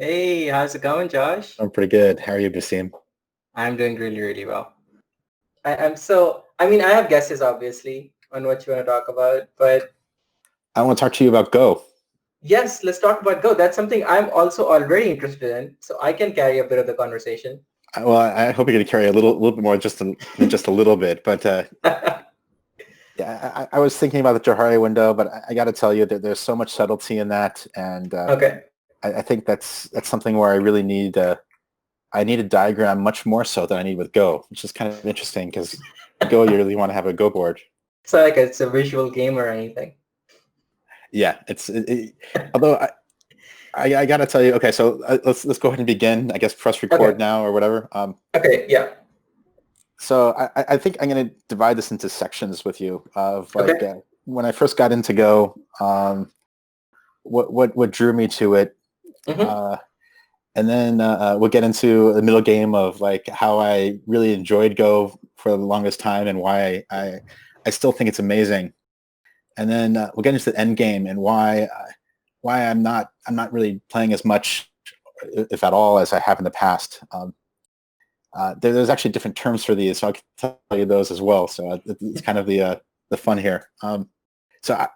Hey, how's it going, Josh? I'm pretty good. How are you, Basim? I'm doing really, really well. I have guesses obviously on what you want to talk about, but I want to talk to you about Go. yes, let's talk about Go. That's something I'm also already interested in, so I can carry a bit of the conversation. I hope you're going to carry a little bit more than just a little bit. But yeah, I was thinking about the Johari window, but I got to tell you that there's so much subtlety in that, and Okay. I think that's something where I really I need a diagram much more so than I need with Go, which is kind of interesting because Go you really want to have a Go board. So like it's a visual game or anything. Yeah, although I got to tell you, okay, so let's go ahead and begin. I guess press record Okay. now or whatever. Okay. Yeah. So I think I'm going to divide this into sections with you of like Okay. when I first got into Go, what drew me to it, Mm-hmm. uh, and then we'll get into the middle game of like how I really enjoyed Go for the longest time and why I still think it's amazing, and then we'll get into the end game and why I'm not really playing as much, if at all, as I have in the past. There's actually different terms for these, so I can tell you those as well. So it's kind of the fun here. So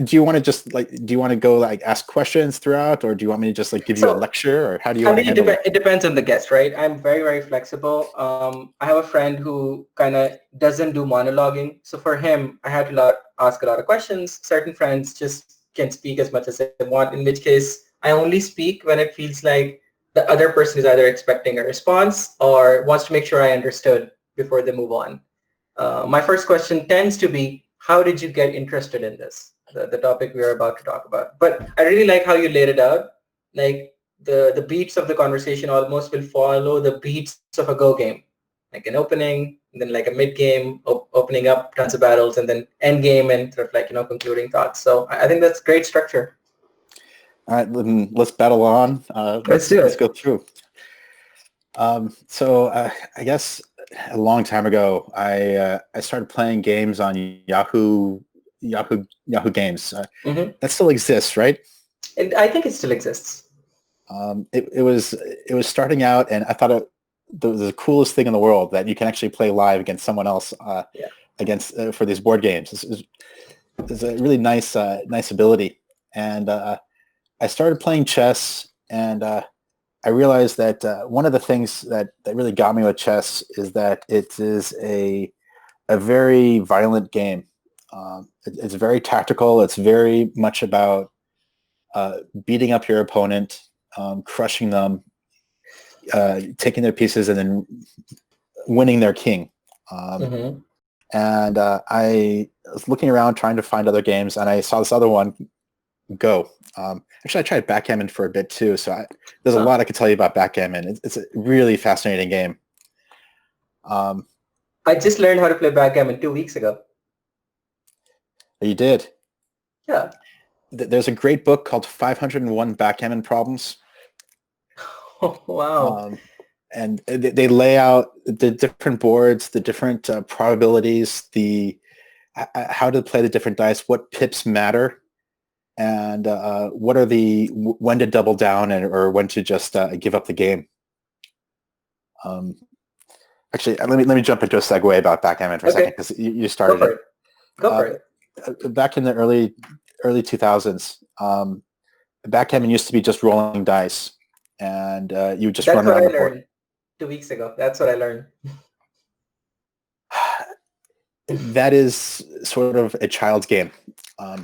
do you want to just do you want to go like ask questions throughout, or do you want me to just like give you a So lecture, or how do you I want to think handle it? it depends on the guest, right? I'm very, very flexible. I have a friend who kind of doesn't do monologuing. So for him, I had to ask a lot of questions. Certain friends just can speak as much as they want, in which case I only speak when it feels like the other person is either expecting a response or wants to make sure I understood before they move on. My first question tends to be, how did you get interested in this? The topic we are about to talk about. But I really like how you laid it out. Like the beats of the conversation almost will follow the beats of a Go game, like an opening, and then like a mid game, opening up tons of battles, and then end game and sort of like concluding thoughts. So I think that's great structure. All right, then let's battle on. Let's Let's do let's it. go through. I guess a long time ago, I started playing games on Yahoo Games. Hmm. That still exists, right? And I think it still exists. It was starting out, and I thought the coolest thing in the world that you can actually play live against someone else Yeah. against for these board games. It's a really nice ability, and I started playing chess, and I realized that one of the things that really got me with chess is that it is a very violent game. It's very tactical. It's very much about beating up your opponent, crushing them, taking their pieces, and then winning their king. Um, Hmm. and I was looking around trying to find other games, and I saw this other one, Go. Actually, I tried backgammon for a bit too, so there's a Huh. lot I could tell you about backgammon. It's a really fascinating game. Um, I just learned how to play backgammon 2 weeks ago. you did. Yeah. There's a great book called 501 Backgammon Problems. Oh, wow. Um, and they lay out the different boards, the different probabilities, the how to play the different dice, what pips matter, and what are when to double down or when to just give up the game. Um, Actually, let me jump into a segue about backgammon for a second Okay. because you Go started for it. it. Go for Uh, it. Back in the early 2000s, backgammon used to be just rolling dice, and you would just That's run what around I the board. learned 2 weeks ago. That's what I learned. That is sort of a child's game.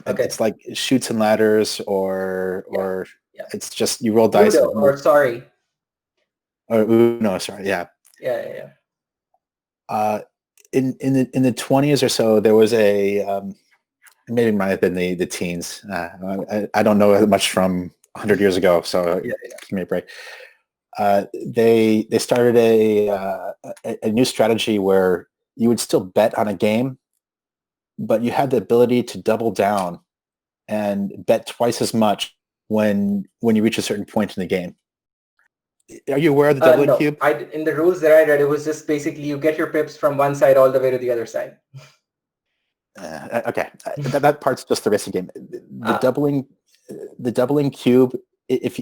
Okay. It's like shoots and ladders, Yeah. or Yeah. it's just you roll dice Ludo and or sorry. or Uno. Sorry, yeah. Yeah, yeah, yeah. Uh, in the 20s or so, there was maybe it might have been the teens. I don't know much from 100 years ago, so Yeah, give me a break. They started a new strategy where you would still bet on a game, but you had the ability to double down and bet twice as much when you reach a certain point in the game. Are you aware of the doubling No, cube? in the rules that I read, it was just basically you get your pips from one side all the way to the other side. Okay, that part's just the racing game. The Ah, doubling, the doubling cube. If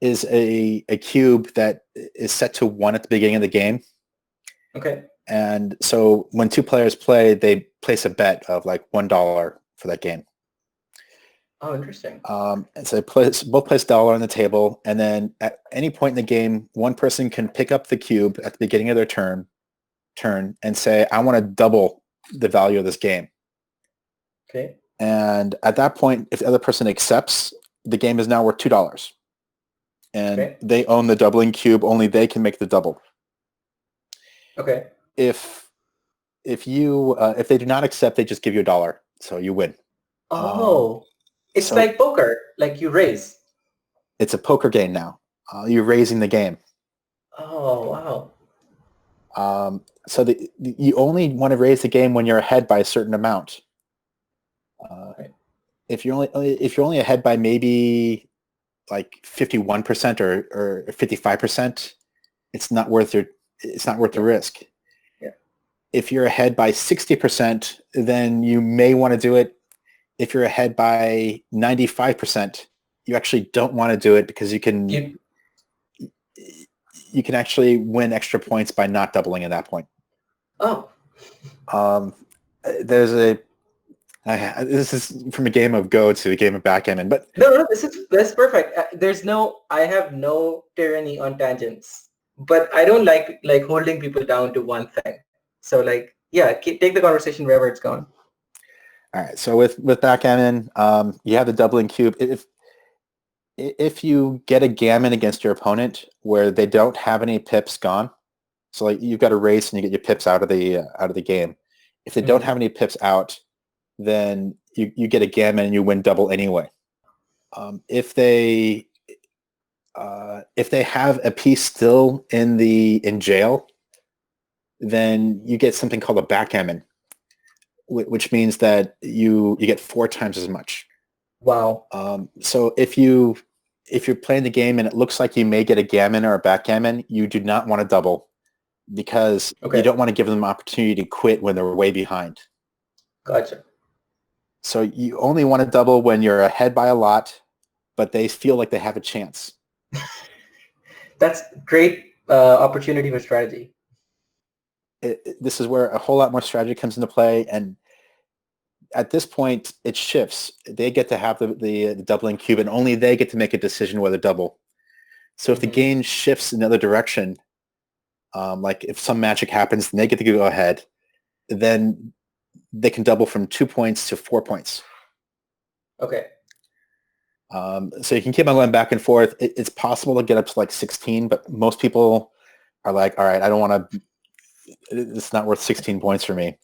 is a cube that is set to 1 at the beginning of the game. Okay. And so when two players play, they place a bet of like $1 for that game. Oh, interesting. And so both place $1 on the table, and then at any point in the game, one person can pick up the cube at the beginning of their turn and say, I want to double the value of this game. Okay. And at that point, if the other person accepts, the game is now worth $2. And Okay. they own the doubling cube. Only they can make the double. Okay. If they do not accept, they just give you $1, so you win. Oh, it's so- like poker, like you raise. It's a poker game now. You're raising the game. Oh, wow. So you only want to raise the game when you're ahead by a certain amount. Right. If you're only ahead by maybe like 51% or 55%, it's not worth the risk. Yeah. If you're ahead by 60%, then you may want to do it. If you're ahead by 95%, you actually don't want to do it because you can actually win extra points by not doubling at that point. Oh. This is from a game of Go to a game of backgammon, but No, that's perfect. I have no tyranny on tangents, but I don't like holding people down to one thing. So like, yeah, take the conversation wherever it's going. All right. So with backgammon, you have the doubling cube. If you get a gammon against your opponent where they don't have any pips gone, so like you've got a race and you get your pips out of the game. If they don't have any pips out, then you get a gammon and you win double anyway. If they have a piece still in jail, then you get something called a backgammon, which means that you get 4 times as much. Wow. So if you're playing the game and it looks like you may get a gammon or a backgammon, you do not want to double because you don't want to give them an opportunity to quit when they're way behind. Gotcha. So you only want to double when you're ahead by a lot, but they feel like they have a chance. That's great opportunity for strategy. This is where a whole lot more strategy comes into play, and at this point, it shifts. They get to have the doubling cube, and only they get to make a decision whether to double. So if the game shifts in another direction, like if some magic happens and they get to go ahead, then they can double from 2 points to 4 points. Okay. So you can keep on going back and forth. It's possible to get up to like 16, but most people are like, all right, I don't want to, it's not worth 16 points for me.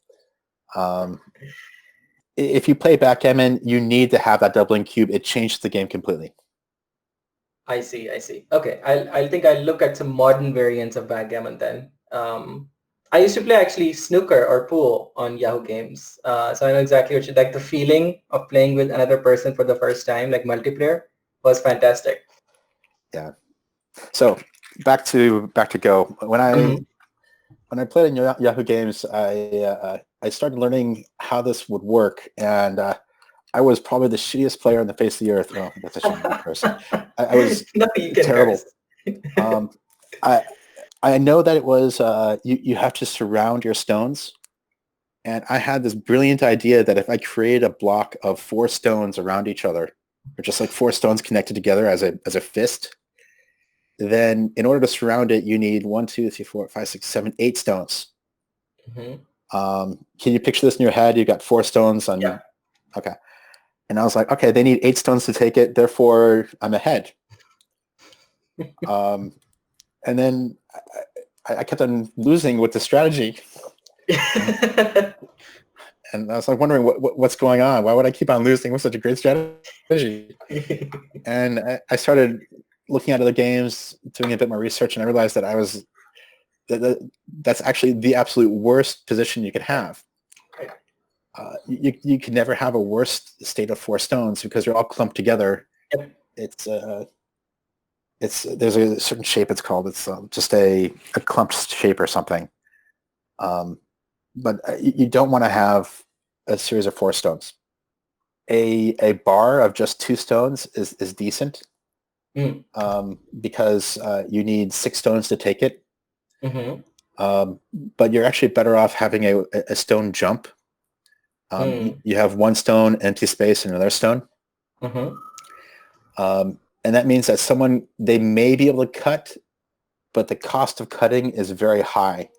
If you play backgammon, you need to have that doubling cube. It changes the game completely. I see. Okay, I think I'll look at some modern variants of backgammon then. I used to play actually snooker or pool on Yahoo Games, so I know exactly what you like. The feeling of playing with another person for the first time, like multiplayer, was fantastic. Yeah. So back to Go. When I played in Yahoo Games, I started learning how this would work, and I was probably the shittiest player on the face of the earth. Oh, that's a shame, person. I was terrible. I know that it was you have to surround your stones, and I had this brilliant idea that if I create a block of 4 stones around each other, or just like 4 stones connected together as a fist, then in order to surround it, you need 1, 2, 3, 4, 5, 6, 7, 8 stones. Can you picture this in your head? You've got 4 stones on. Yeah. Okay. And I was like, okay, they need 8 stones to take it, therefore I'm ahead. And then I kept on losing with the strategy. And I was like wondering what's going on. Why would I keep on losing with such a great strategy? And I started looking at other games, doing a bit more research, and I realized that that's actually the absolute worst position you could have. You can never have a worse state of 4 stones because they're all clumped together. Yep. There's a certain shape it's called. It's just a clumped shape or something. But you don't want to have a series of 4 stones. A bar of just 2 stones is decent. Mm. because you need 6 stones to take it. Mm-hmm. But you're actually better off having a stone jump. Mm. You have 1 stone, empty space, and another stone. Mm-hmm. And that means that they may be able to cut, but the cost of cutting is very high.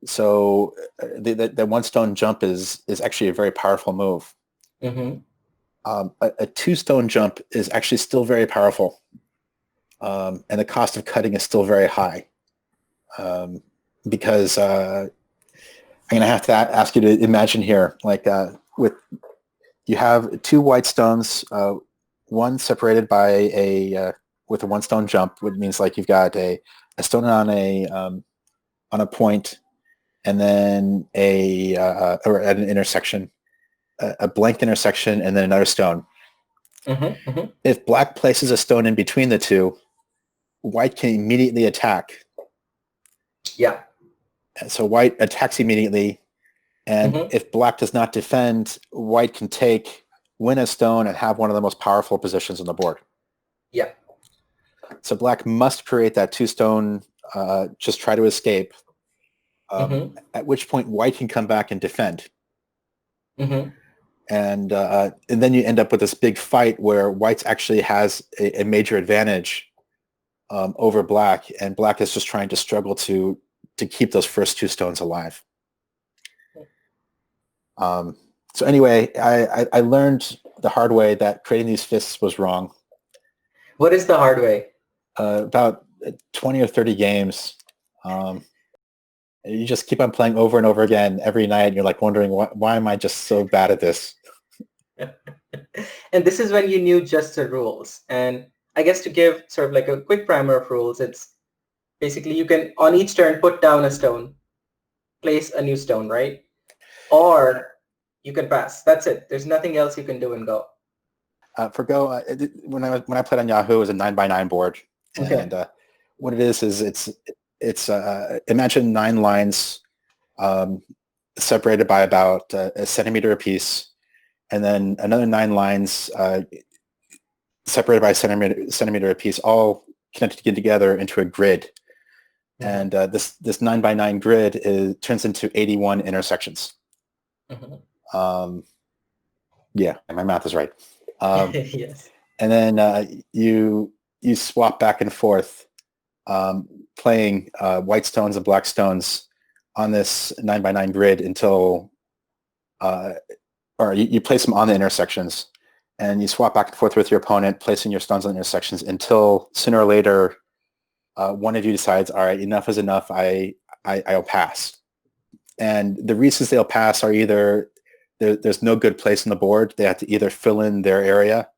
So the 1 stone jump is actually a very powerful move. Mm-hmm. A 2 stone jump is actually still very powerful. And the cost of cutting is still very high. Because I'm going to have to ask you to imagine here, like you have 2 white stones, one separated by with a 1 stone jump, which means like you've got a stone on a point, and then or at an intersection, a blank intersection, and then another stone. Mm-hmm. Mm-hmm. If black places a stone in between the two, white can immediately attack. Yeah. So white attacks immediately, and Mm-hmm. if black does not defend, white can win a stone, and have one of the most powerful positions on the board. Yeah. So black must create that 2 stone, just try to escape, Mm-hmm. at which point white can come back and defend. Mm-hmm. And then you end up with this big fight where white actually has a major advantage over black, and black is just trying to struggle to keep those first 2 stones alive. So anyway, I learned the hard way that creating these fists was wrong. What is the hard way? About 20 or 30 games. You just keep on playing over and over again every night, and you're like wondering, why am I just so bad at this? And this is when you knew just the rules. And I guess to give sort of like a quick primer of rules, it's basically you can, on each turn, put down a stone, place a new stone, right? Or you can pass. That's it. There's nothing else you can do in Go. For Go, when I played on Yahoo, it was a 9x9 board, Okay. and what it is it's imagine 9 lines separated by about a centimeter apiece, and then another 9 lines separated by a centimeter apiece, all connected together into a grid. Mm-hmm. And this 9x9 grid turns into 81 intersections. Mm-hmm. Yeah, my math is right. Yes. And then you swap back and forth, playing white stones and black stones on this 9x9 grid until, or you place them on the intersections, and you swap back and forth with your opponent, placing your stones on the intersections until sooner or later, one of you decides, all right, enough is enough. I'll pass. And the reasons they'll pass are either there's no good place on the board. They have to either fill in their area,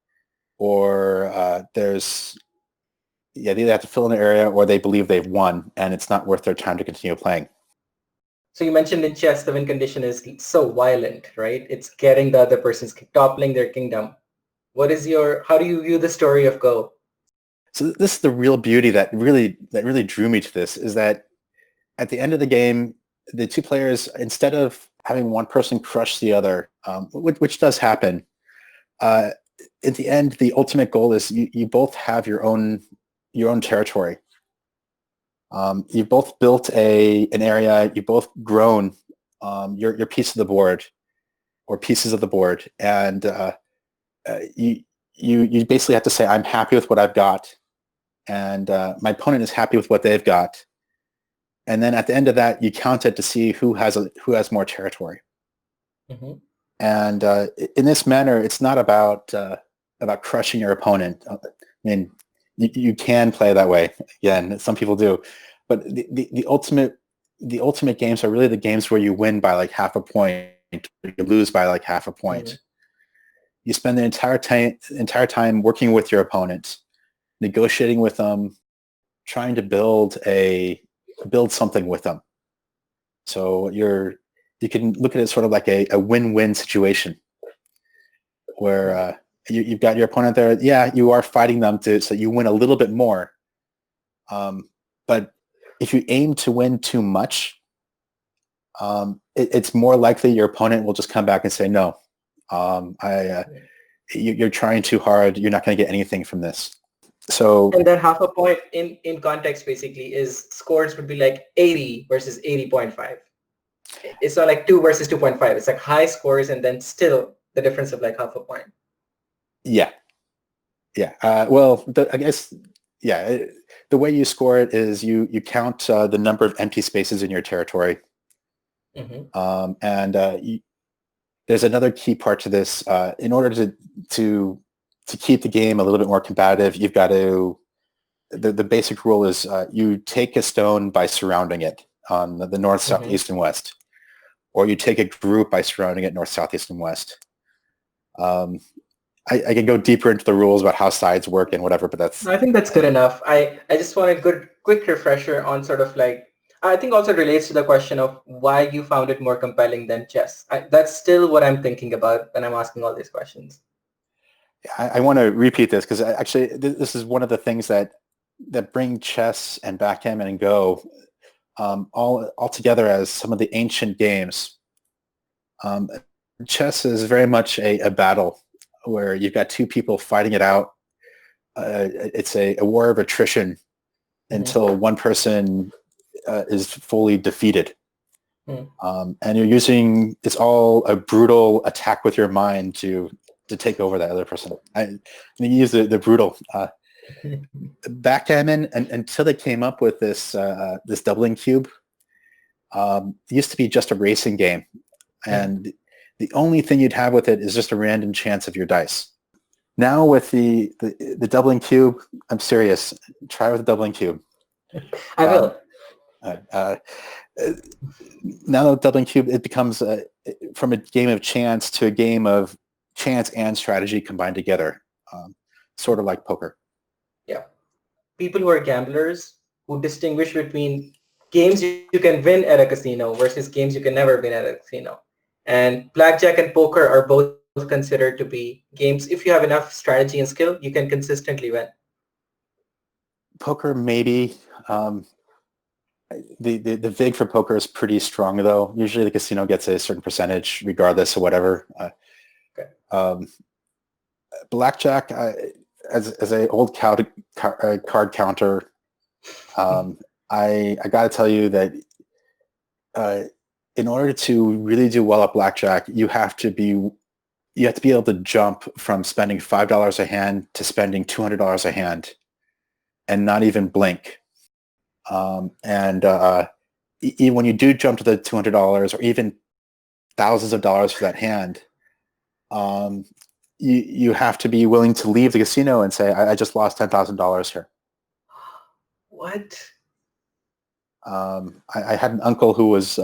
or they either have to fill in their area, or they believe they've won and it's not worth their time to continue playing. So you mentioned in chess, the win condition is so violent, right? It's getting the other person's, toppling their kingdom. How do you view the story of Go? So this is the real beauty that really drew me to this, is that at the end of the game, the 2 players, instead of having one person crush the other, which does happen, at the end, the ultimate goal is you both have your own territory. You've both built an area. You've both grown your piece of the board, or pieces of the board, and you basically have to say, I'm happy with what I've got, and my opponent is happy with what they've got. And then at the end of that, you count it to see who has more territory. Mm-hmm. And in this manner, it's not about crushing your opponent. I mean, you can play that way. Again, some people do, but the ultimate games are really the games where you win by like half a point, or you lose by like half a point. Mm-hmm. You spend the entire time working with your opponent, negotiating with them, trying to build something with them. So you can look at it sort of like a win-win situation, where you've got your opponent there. Yeah, you are fighting them so you win a little bit more. But if you aim to win too much, it's more likely your opponent will just come back and say, no, you're trying too hard. You're not going to get anything from this. So And then half a point in context basically is scores would be like 80 versus 80.5. It's not like 2 versus 2.5. It's like high scores and then still the difference of like half a point. yeah, yeah. Well, I guess yeah. The way you score it is you count the number of empty spaces in your territory, and there's another key part to this. In order to keep the game a little bit more combative, you've got to the basic rule is you take a stone by surrounding it on the north, south, east, and west, or you take a group by surrounding it north, south, east, and west. I can go deeper into the rules about how sides work and whatever, but that's... I think that's good enough. I just want a quick refresher on sort of like, I think also relates to the question of why you found it more compelling than chess. That's still what I'm thinking about when I'm asking all these questions. I want to repeat this because actually this is one of the things that bring chess and backgammon and Go all together as some of the ancient games. Chess is very much a battle where you've got two people fighting it out. It's a war of attrition until one person is fully defeated. And you're using, it's all a brutal attack with your mind to take over that other person. I use the brutal. Backgammon, until they came up with this this doubling cube, it used to be just a racing game. And the only thing you'd have with it is just a random chance of your dice. Now with the doubling cube, I'm serious. Try with the doubling cube. I will. Now the doubling cube, it becomes from a game of chance to a game of chance and strategy combined together, sort of like poker. Yeah. People who are gamblers who distinguish between games you can win at a casino versus games you can never win at a casino. And blackjack and poker are both considered to be games, if you have enough strategy and skill, you can consistently win. Poker, maybe. The vig for poker is pretty strong, though. Usually the casino gets a certain percentage regardless of whatever. Blackjack, as a old card counter, I got to tell you that in order to really do well at blackjack, you have to be able to jump from spending $5 a hand to spending $200 a hand and not even blink. Even when you do jump to the $200 or even thousands of dollars for that hand, you have to be willing to leave the casino and say, I just lost $10,000 here. What? I had an uncle who was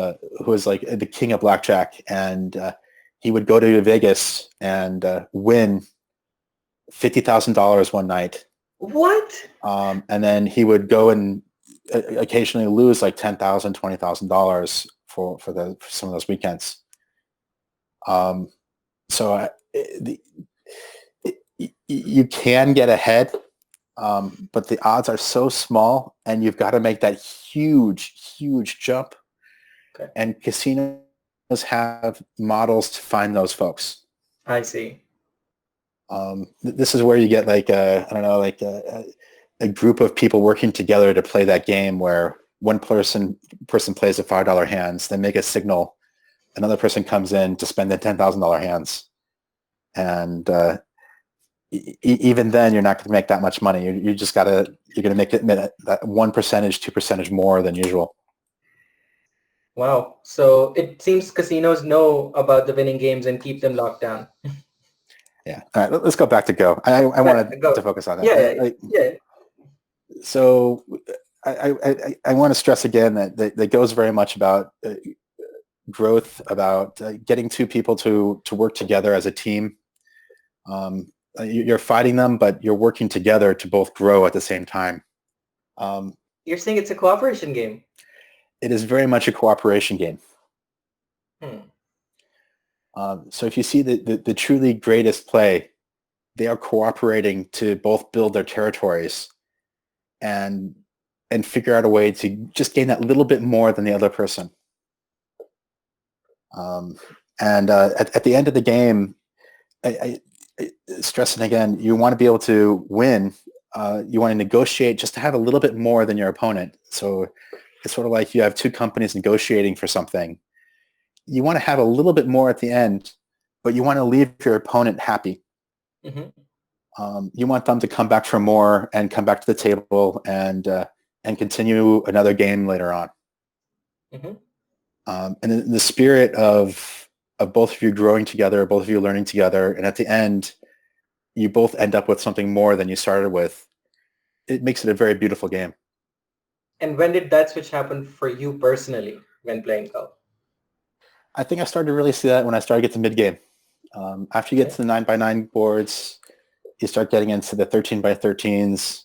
like the king of blackjack, and he would go to Vegas and win $50,000 one night. What? And then he would go and occasionally lose like $10,000, $20,000 for some of those weekends. So you can get ahead, but the odds are so small, and you've got to make that huge jump. Okay. And casinos have models to find those folks. I see. This is where you get like a group of people working together to play that game, where one person plays the $5 hands, then make a signal, another person comes in to spend the $10,000 hands, and even then you're not going to make that much money. You're going to make it that 1%, 2% more than usual. Wow. So it seems casinos know about the winning games and keep them locked down. Yeah. All right. Let's go back to Go. I wanted to focus on that. Yeah. So I want to stress again that Go is very much about growth, about getting two people to work together as a team. You're fighting them, but you're working together to both grow at the same time. You're saying it's a cooperation game? It is very much a cooperation game. So if you see the truly greatest play, they are cooperating to both build their territories and figure out a way to just gain that little bit more than the other person. At the end of the game, I stressing again, you want to be able to win you want to negotiate just to have a little bit more than your opponent. So it's sort of like you have two companies negotiating for something. You want to have a little bit more at the end, but you want to leave your opponent happy. You want them to come back for more and come back to the table and continue another game later on. And in the spirit of both of you growing together, both of you learning together, and at the end, you both end up with something more than you started with. It makes it a very beautiful game. And when did that switch happen for you personally when playing Go? I think I started to really see that when I started to get to mid-game. After you get to the 9x9 boards, you start getting into the 13x13s,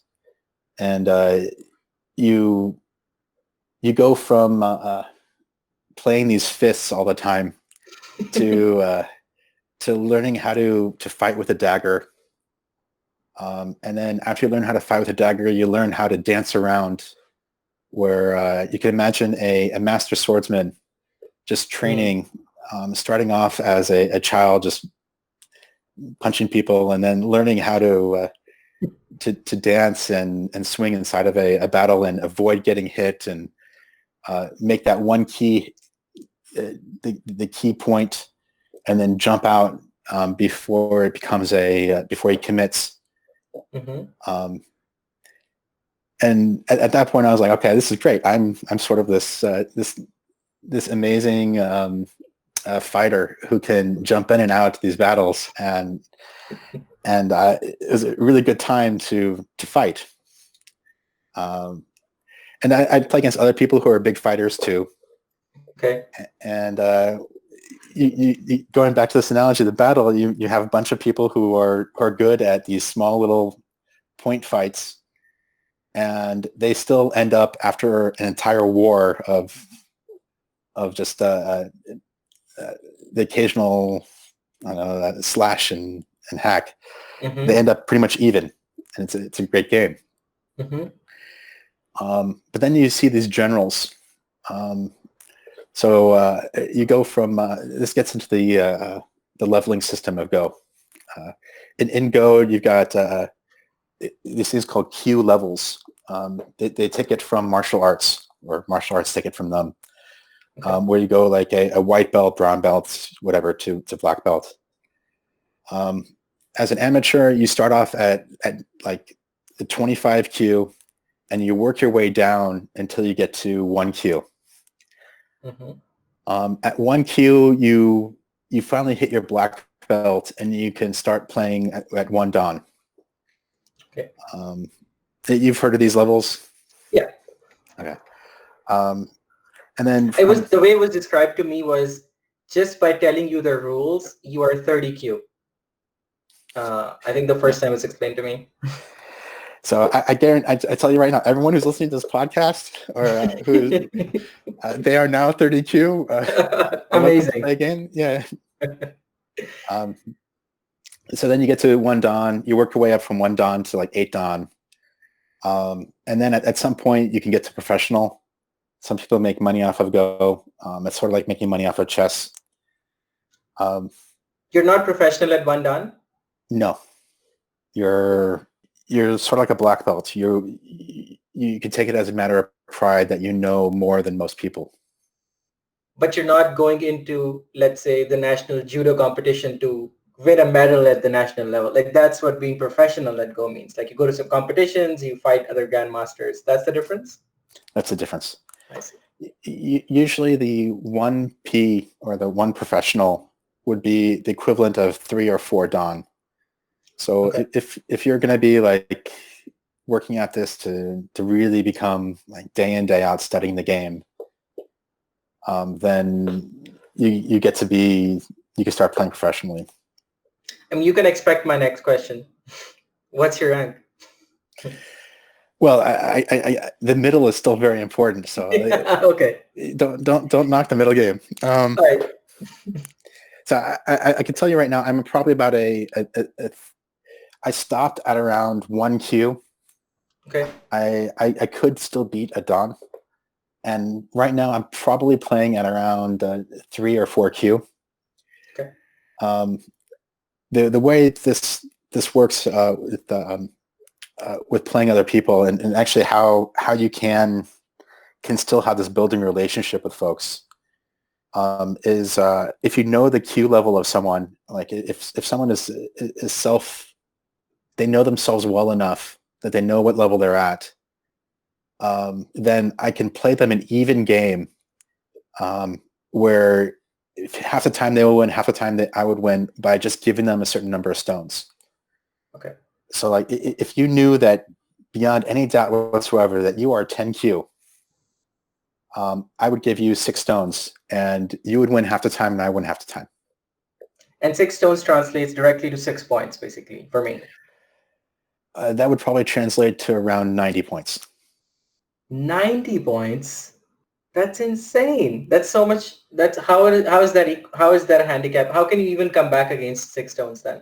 and you go from playing these fists all the time to learning how to fight with a dagger. And then after you learn how to fight with a dagger, you learn how to dance around, where you can imagine a master swordsman just training, starting off as a child, just punching people, and then learning how to dance and swing inside of a battle and avoid getting hit and make that one key, the key point, and then jump out before it becomes before he commits. And at that point, I was like, okay, this is great. I'm sort of this amazing fighter who can jump in and out of these battles, and it was a really good time to fight. And I'd play against other people who are big fighters too. Okay. And you going back to this analogy of the battle, you have a bunch of people who are good at these small little point fights, and they still end up after an entire war of just the occasional, I don't know, slash and hack. They end up pretty much even, and it's a great game. But then you see these generals. So you go from this gets into the leveling system of Go. In Go, you've got these things called Q levels. They take it from martial arts, or martial arts take it from them. Where you go like a white belt, brown belt, whatever, to black belt. As an amateur, you start off at like the 25 Q, and you work your way down until you get to 1 Q. At 1 Q, you finally hit your black belt, and you can start playing at 1 Dan. Okay. You've heard of these levels? Yeah. Okay. And then the way it was described to me was just by telling you the rules, you are 30 Q. I think the first time it was explained to me. So I guarantee, I tell you right now, everyone who's listening to this podcast, or they are now 30 Q. Amazing. Again, yeah. So then you get to 1 Dan. You work your way up from 1 Dan to like 8 Dan. And then at some point, you can get to professional. Some people make money off of Go. It's sort of like making money off of chess. You're not professional at 1 Dan? No. You're sort of like a black belt. You can take it as a matter of pride that you know more than most people. But you're not going into, let's say, the national judo competition to win a medal at the national level. Like, that's what being professional at Go means. Like, you go to some competitions, you fight other grandmasters. That's the difference? That's the difference. I see. Usually the 1P or the 1 professional would be the equivalent of 3 or 4 Dan. So okay. if you're going to be like working at this to really become like day in, day out studying the game, then you get to be, you can start playing professionally. I mean, you can expect my next question. What's your rank? Well, I the middle is still very important. So okay. Don't knock the middle game. All right. So I can tell you right now, I'm probably about I stopped at around 1 Q. Okay. I could still beat a Dan. And right now I'm probably playing at around 3 or 4 Q. Okay. The way this works with with playing other people, and actually how you can still have this building relationship with folks, is if you know the Q level of someone, like if someone is they know themselves well enough that they know what level they're at, then I can play them an even game, where if half the time they will win, half the time that I would win by just giving them a certain number of stones. Okay. So like if you knew that beyond any doubt whatsoever that you are 10Q, I would give you 6 stones and you would win half the time and I win half the time. And 6 stones translates directly to 6 points, basically, for me. That would probably translate to around 90 points. 90 points? That's insane. That's so much. That's how is that a handicap? How can you even come back against 6 stones then?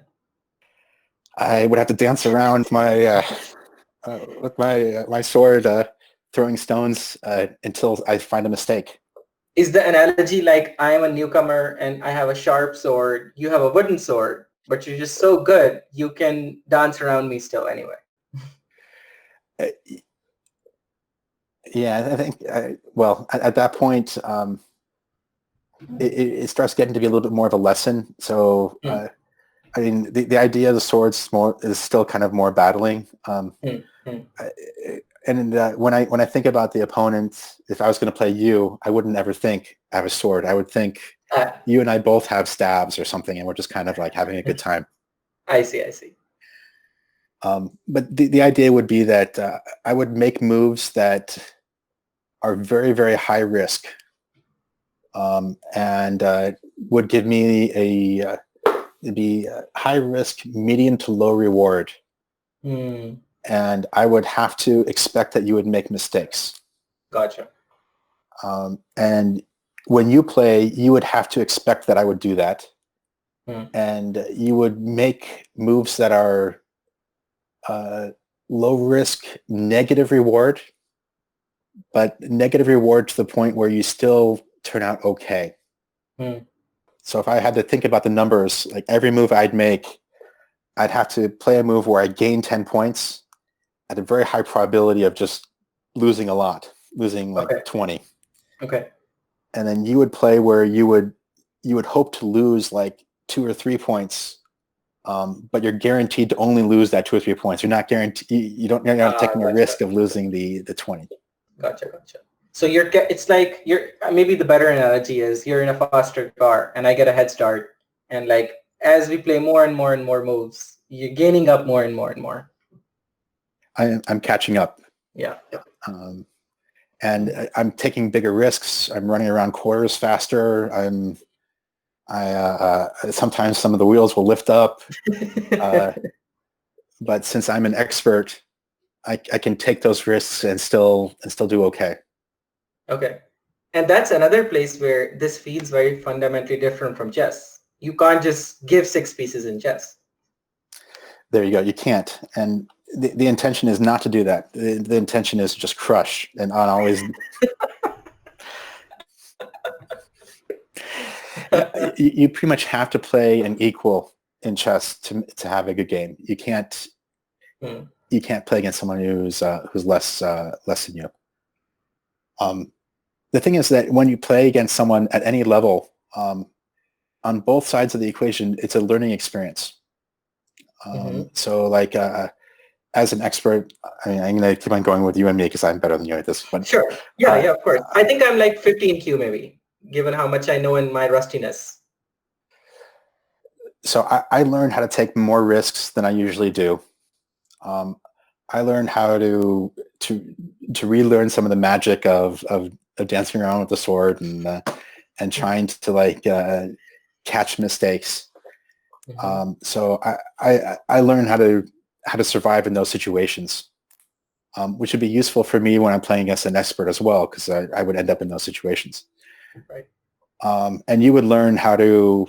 I would have to dance around my with my sword, throwing stones until I find a mistake. Is the analogy like I am a newcomer and I have a sharp sword, you have a wooden sword, but you're just so good you can dance around me still anyway? Yeah, I think. Well, at that point, it starts getting to be a little bit more of a lesson. So, I mean, the idea of the swords is still kind of more battling. And when I think about the opponent, if I was going to play you, I wouldn't ever think I have a sword. I would think you and I both have stabs or something, and we're just kind of like having a good time. I see. But the idea would be that I would make moves that are very, very high risk, and would give me it'd be high risk, medium to low reward. And I would have to expect that you would make mistakes. Gotcha. And when you play, you would have to expect that I would do that. And you would make moves that are low risk, negative reward, but negative reward to the point where you still turn out okay. So if I had to think about the numbers, like every move I'd make, I'd have to play a move where I gain 10 points at a very high probability of just losing a lot, losing like 20. Okay. And then you would play where you would hope to lose like 2 or 3 points, but you're guaranteed to only lose that 2 or 3 points. You're not guaranteed. You're not taking a risk of losing the 20. Gotcha. So it's like maybe the better analogy is you're in a faster car and I get a head start, and like as we play more and more and more moves, you're gaining up more and more and more. I'm catching up. Yeah. And I'm taking bigger risks. I'm running around corners faster. Sometimes some of the wheels will lift up, but since I'm an expert, I can take those risks and still do okay. Okay, and that's another place where this feels very fundamentally different from chess. You can't just give 6 pieces in chess. There you go. You can't, and the intention is not to do that. The intention is to just crush and always. You pretty much have to play an equal in chess to have a good game. You can't play against someone who's less than you. The thing is that when you play against someone at any level, on both sides of the equation, it's a learning experience. So like as an expert, I mean, I'm going to keep on going with you and me because I'm better than you at this one. Sure. Yeah, of course. I think I'm like 15Q maybe, given how much I know in my rustiness. So I learned how to take more risks than I usually do. I learned how to relearn some of the magic of dancing around with the sword and trying to like catch mistakes. So I learned how to survive in those situations, which would be useful for me when I'm playing against an expert as well, because I would end up in those situations. Right. And you would learn how to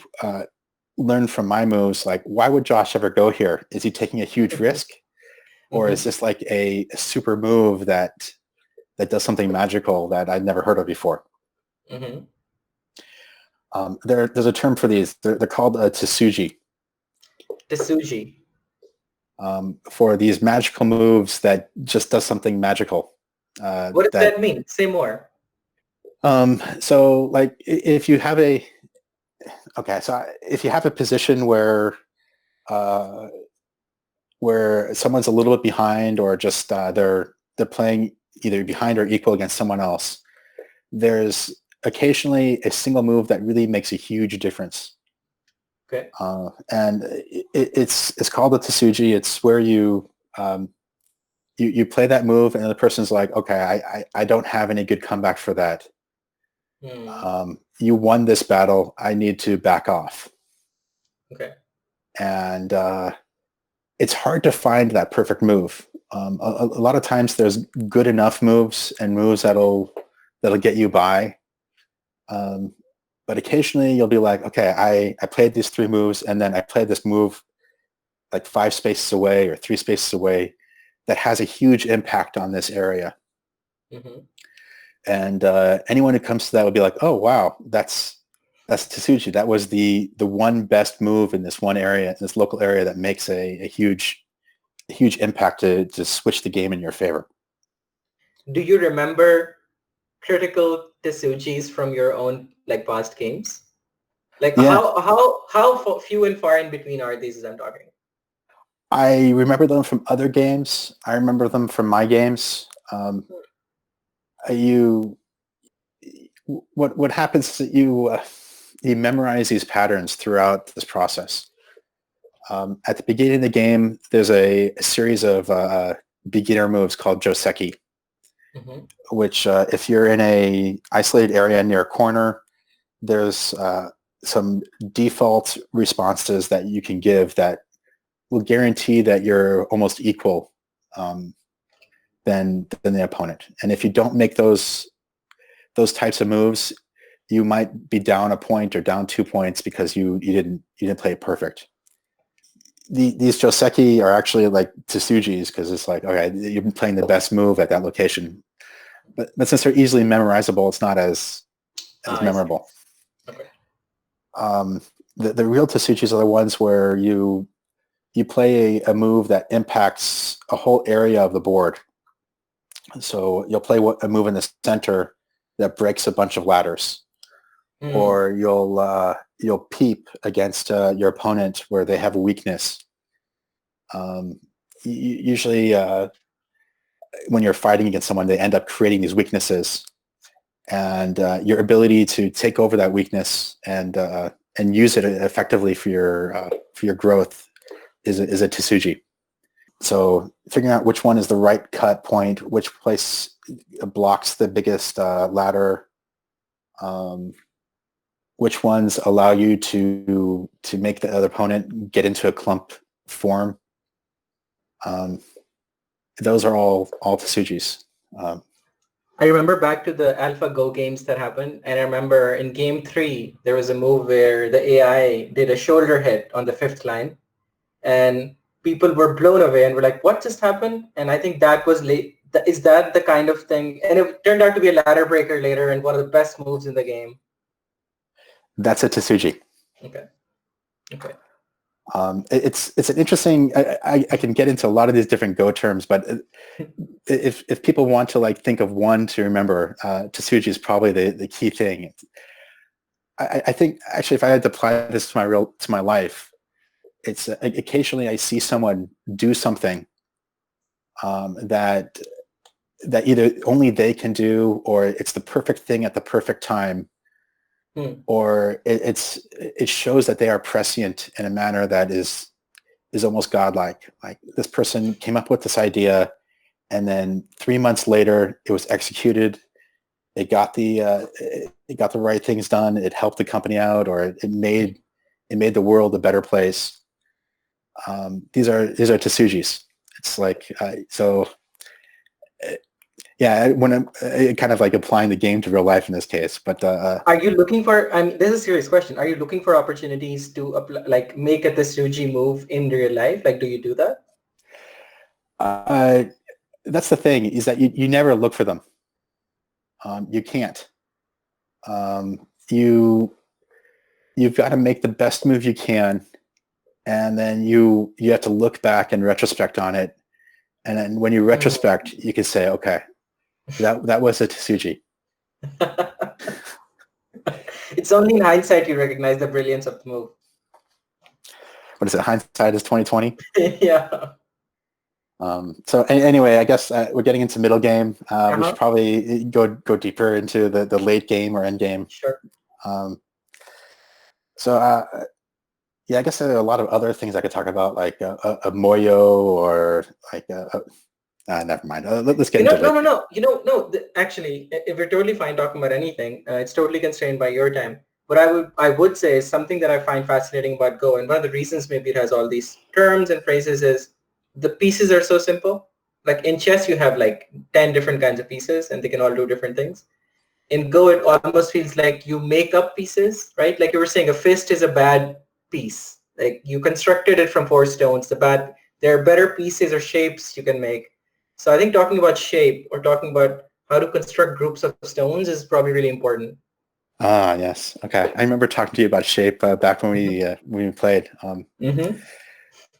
learn from my moves, like why would Josh ever go here? Is he taking a huge risk? Or is this like a super move that does something magical that I'd never heard of before? There's a term for these. They're called tsuji. Tsuji. for these magical moves that just does something magical. What does that mean? Say more. So like if you have a if you have a position uh, where someone's a little bit behind, or just they're playing either behind or equal against someone else, there's occasionally a single move that really makes a huge difference. Okay. And it's called a Tsuji. It's where you play that move, and the person's like, okay, I don't have any good comeback for that. You won this battle. I need to back off. Okay. And it's hard to find that perfect move. A lot of times there's good enough moves and moves that'll get you by. But occasionally you'll be like, okay, I played these 3 moves, and then I played this move like 5 spaces away or 3 spaces away that has a huge impact on this area. Mm-hmm. And anyone who comes to that will be like, oh, wow, that's Tsuji. That was the one best move in this one area, in this local area, that makes a huge impact to switch the game in your favor. Do you remember critical Tsujis from your own like past games? Like how few and far in between are these as I'm talking? I remember them from other games. I remember them from my games. What happens is that you memorize these patterns throughout this process. At the beginning of the game, there's a series of beginner moves called Joseki, mm-hmm. which if you're in a isolated area near a corner, there's some default responses that you can give that will guarantee that you're almost equal than the opponent. And if you don't make those types of moves, you might be down a point or down 2 points because you didn't play it perfect. These Joseki are actually like Tsujis because it's like, okay, you've been playing the best move at that location. But since they're easily memorizable, it's not as memorable. Okay. The real Tsujis are the ones where you play a move that impacts a whole area of the board. So you'll play a move in the center that breaks a bunch of ladders. Or you'll peep against your opponent where they have a weakness. Usually, when you're fighting against someone, they end up creating these weaknesses, and your ability to take over that weakness and use it effectively for your growth is a Tsuji. So figuring out which one is the right cut point, which place blocks the biggest ladder. Which ones allow you to make the other opponent get into a clump form. Those are all Tsujis. I remember back to the AlphaGo games that happened, and I remember in game 3, there was a move where the AI did a shoulder hit on the 5th line, and people were blown away and were like, what just happened? And I think that was late. Is that the kind of thing? And it turned out to be a ladder breaker later and one of the best moves in the game. That's a Tsuji. Okay. It's an interesting. I can get into a lot of these different Go terms, but if people want to like think of one to remember, Tsuji is probably the key thing. I think actually, if I had to apply this to my life, it's occasionally I see someone do something that either only they can do, or it's the perfect thing at the perfect time. Or it shows that they are prescient in a manner that is almost godlike. Like this person came up with this idea, and then 3 months later it was executed. It got the right things done. It helped the company out, or it made the world a better place. These are Tsujis. It's like so. Yeah, when I'm kind of like applying the game to real life in this case, but are you looking for? This is a serious question. Are you looking for opportunities to like make a Tsuji move in real life? Like, do you do that? That's the thing, is that you never look for them. You can't. You've got to make the best move you can, and then you have to look back and retrospect on it. And then when you retrospect, you can say, okay, that was a Tsuji. It's only in hindsight you recognize the brilliance of the move. What is it? Hindsight is 2020. Yeah. So anyway, I guess we're getting into middle game. We should Uh-huh. probably go deeper into the late game or end game. Sure. So yeah, I guess there are a lot of other things I could talk about, like a Moyo or like never mind. Let's get into late game. No. No. Actually, if we're totally fine talking about anything, it's totally constrained by your time. What I would say is something that I find fascinating about Go, and one of the reasons maybe it has all these terms and phrases is the pieces are so simple. Like in chess, you have like 10 different kinds of pieces, and they can all do different things. In Go, it almost feels like you make up pieces, right? Like you were saying, a fist is a bad piece. Like you constructed it from 4 stones. There are better pieces or shapes you can make. So I think talking about shape or talking about how to construct groups of stones is probably really important. Ah, yes. Okay. I remember talking to you about shape back when we played.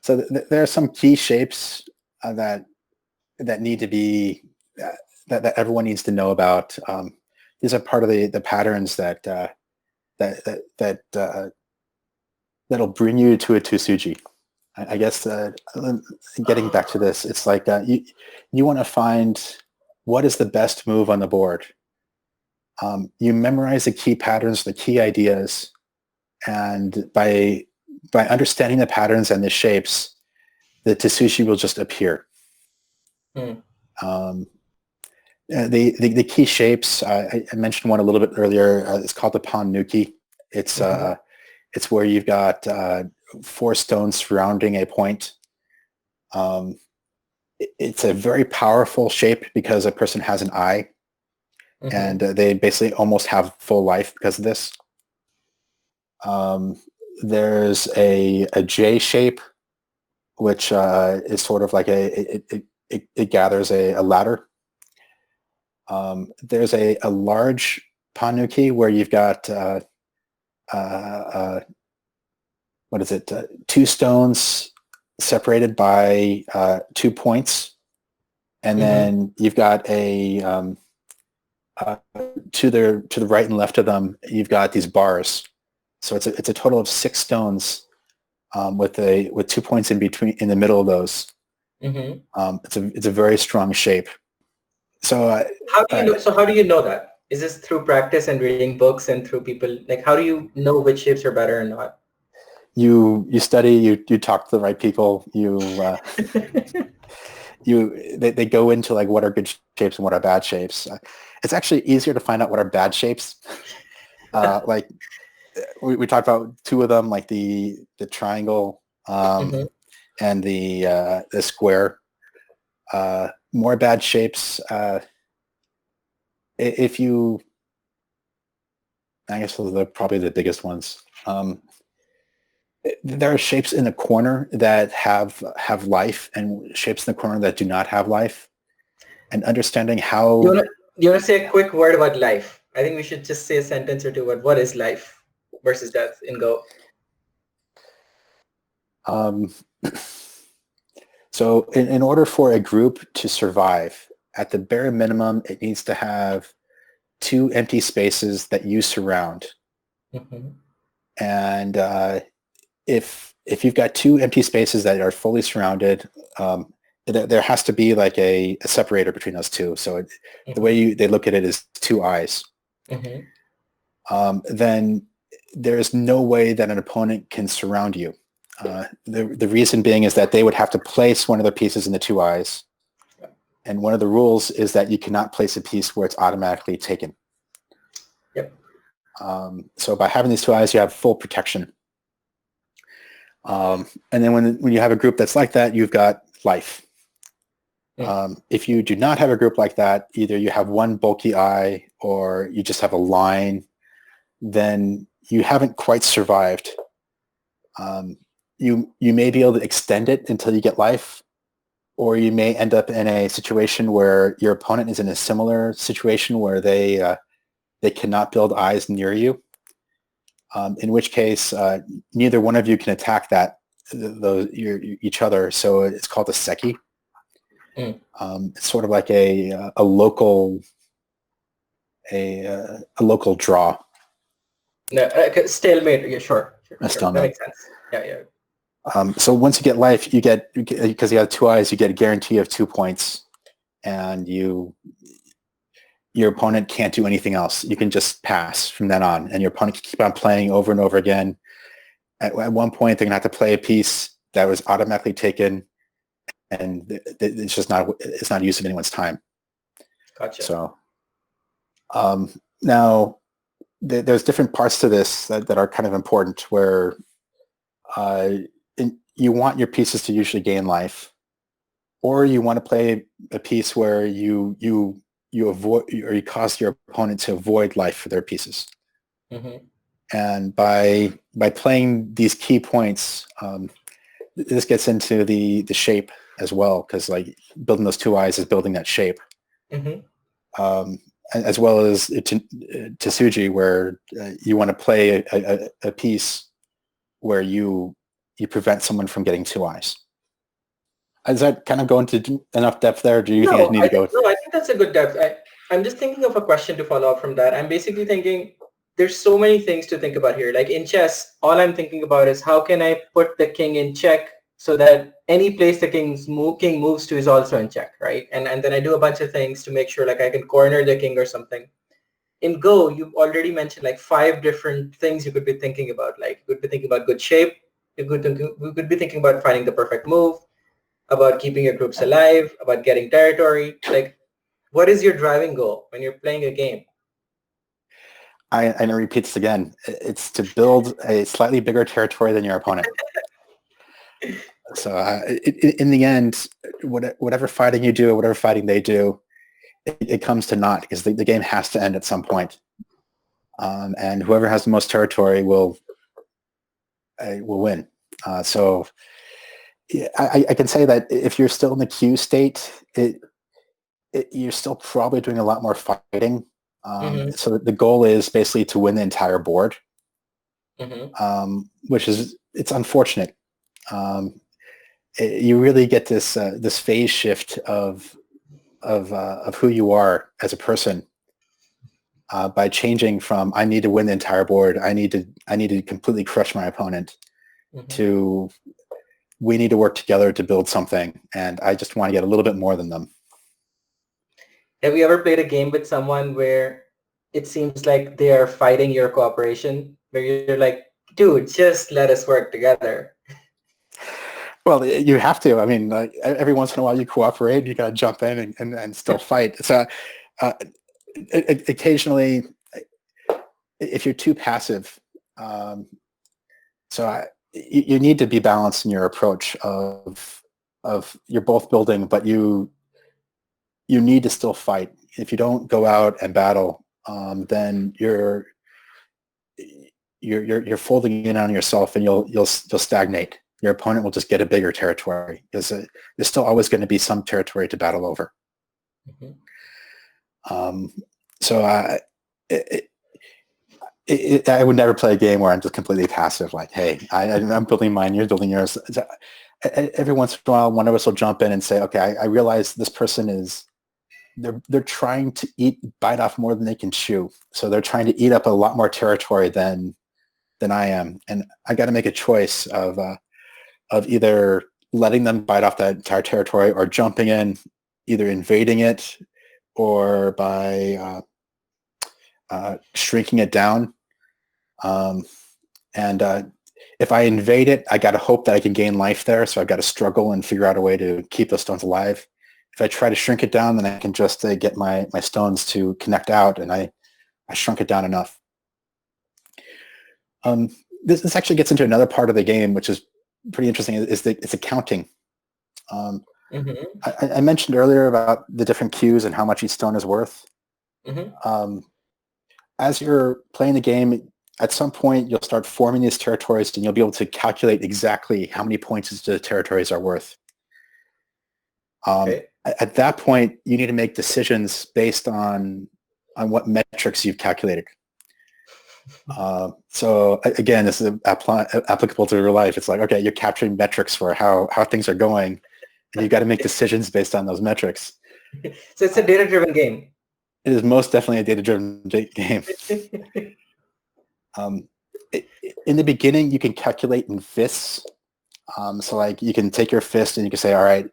So there are some key shapes that need to be that everyone needs to know about. These are part of the patterns that'll bring you to a Tsuji. I guess getting back to this, it's like you want to find what is the best move on the board. You memorize the key patterns, the key ideas, and by understanding the patterns and the shapes, the Tsuji will just appear. The key shapes, I mentioned one a little bit earlier. It's called the Pon Nuki. It's where you've got 4 stones surrounding a point. It's a very powerful shape because a person has an eye, and they basically almost have full life because of this. There's a J shape, which is sort of like it gathers a ladder. There's a large Pon Nuki where you've got what is it? 2 stones separated by 2 points, and then you've got a to the right and left of them, you've got these bars. So it's a total of 6 stones with 2 points in between, in the middle of those. It's a very strong shape. So how do you know? So how do you know that? Is this through practice and reading books and through people? Like, how do you know which shapes are better or not? You study. You talk to the right people. They go into like what are good shapes and what are bad shapes. It's actually easier to find out what are bad shapes. Like we talked about 2 of them, like the triangle and the square. More bad shapes. If you, I guess those are probably the biggest ones. There are shapes in the corner that have life, and shapes in the corner that do not have life. And understanding how you want to say a quick word about life? I think we should just say a sentence or two about what is life versus death in Go. So in order for a group to survive, at the bare minimum, it needs to have 2 empty spaces that you surround. And if you've got 2 empty spaces that are fully surrounded, there has to be like a separator between those 2. So the way they look at it is 2 eyes. Then there's no way that an opponent can surround you. The reason being is that they would have to place one of their pieces in the 2 eyes. And one of the rules is that you cannot place a piece where it's automatically taken. Yep. So by having these 2 eyes, you have full protection. And then when you have a group that's like that, you've got life. If you do not have a group like that, either you have one bulky eye or you just have a line, then you haven't quite survived. You may be able to extend it until you get life, or you may end up in a situation where your opponent is in a similar situation where they cannot build eyes near you, in which case neither one of you can attack that each other. So it's called a seki. Mm. It's sort of like a local draw. No, stalemate. Yeah, sure. A That stalemate. makes sense. Yeah. So once you get life, you get, because you have 2 eyes, you get a guarantee of 2 points, and your opponent can't do anything else. You can just pass from then on, and your opponent can keep on playing over and over again. At one point, they're gonna have to play a piece that was automatically taken, and it's not use of anyone's time. Gotcha. So now there's different parts to this that are kind of important, where you want your pieces to usually gain life, or you want to play a piece where you avoid, or you cause your opponent to avoid life for their pieces. Mm-hmm. And by playing these key points, this gets into the shape as well, because like building those 2 eyes is building that shape. Mm-hmm. As well as Tsuji, where you want to play a piece where you prevent someone from getting 2 eyes. Does that kind of go into enough depth there? Do you think I need to go? No, I think that's a good depth. I'm just thinking of a question to follow up from that. I'm basically thinking there's so many things to think about here. Like in chess, all I'm thinking about is how can I put the king in check so that any place the king moves to is also in check, right? And then I do a bunch of things to make sure like I can corner the king or something. In Go, you've already mentioned like 5 different things you could be thinking about. Like you could be thinking about good shape. You could be thinking about finding the perfect move, about keeping your groups alive, about getting territory. Like, what is your driving goal when you're playing a game? I repeat this again. It's to build a slightly bigger territory than your opponent. So in the end, whatever fighting you do, or whatever fighting they do, it comes to naught, because the game has to end at some point. And whoever has the most territory will win. So yeah, I can say that if you're still in the queue state, you're still probably doing a lot more fighting. Mm-hmm. So the goal is basically to win the entire board, Mm-hmm. which is, it's unfortunate. You really get this phase shift of who you are as a person by changing from I need to win the entire board, I need to completely crush my opponent, Mm-hmm. to we need to work together to build something, and I just want to get a little bit more than them. Have you ever played a game with someone where it seems like they are fighting your cooperation, where you're like, dude, just let us work together? Well, you have to. I mean, like, every once in a while you cooperate, you got to jump in and still fight. So occasionally, if you're too passive, you need to be balanced in your approach of you're both building, but you need to still fight. If you don't go out and battle, then you're folding in on yourself, and you'll stagnate. Your opponent will just get a bigger territory, because there's still always going to be some territory to battle over. Mm-hmm. So I would never play a game where I'm just completely passive. Like, hey, I'm building mine, you're building yours. Every once in a while, one of us will jump in and say, okay, I realize this person is, they're trying to bite off more than they can chew. So they're trying to eat up a lot more territory than I am. And I got to make a choice of either letting them bite off that entire territory, or jumping in, either invading it, or by shrinking it down. If I invade it, I got to hope that I can gain life there. So I've got to struggle and figure out a way to keep those stones alive. If I try to shrink it down, then I can just get my stones to connect out, and I shrunk it down enough. This actually gets into another part of the game, which is pretty interesting. It's accounting. I mentioned earlier about the different cues and how much each stone is worth. As you're playing the game, at some point you'll start forming these territories, and you'll be able to calculate exactly how many points the territories are worth. Okay. At that point, you need to make decisions based on what metrics you've calculated. Again, this is applicable to real life. It's like, okay, you're capturing metrics for how things are going, and you've got to make decisions based on those metrics. So it's a data-driven game. It is most definitely a data-driven game. In the beginning, you can calculate in fists. So like you can take your fist and you can say, all right,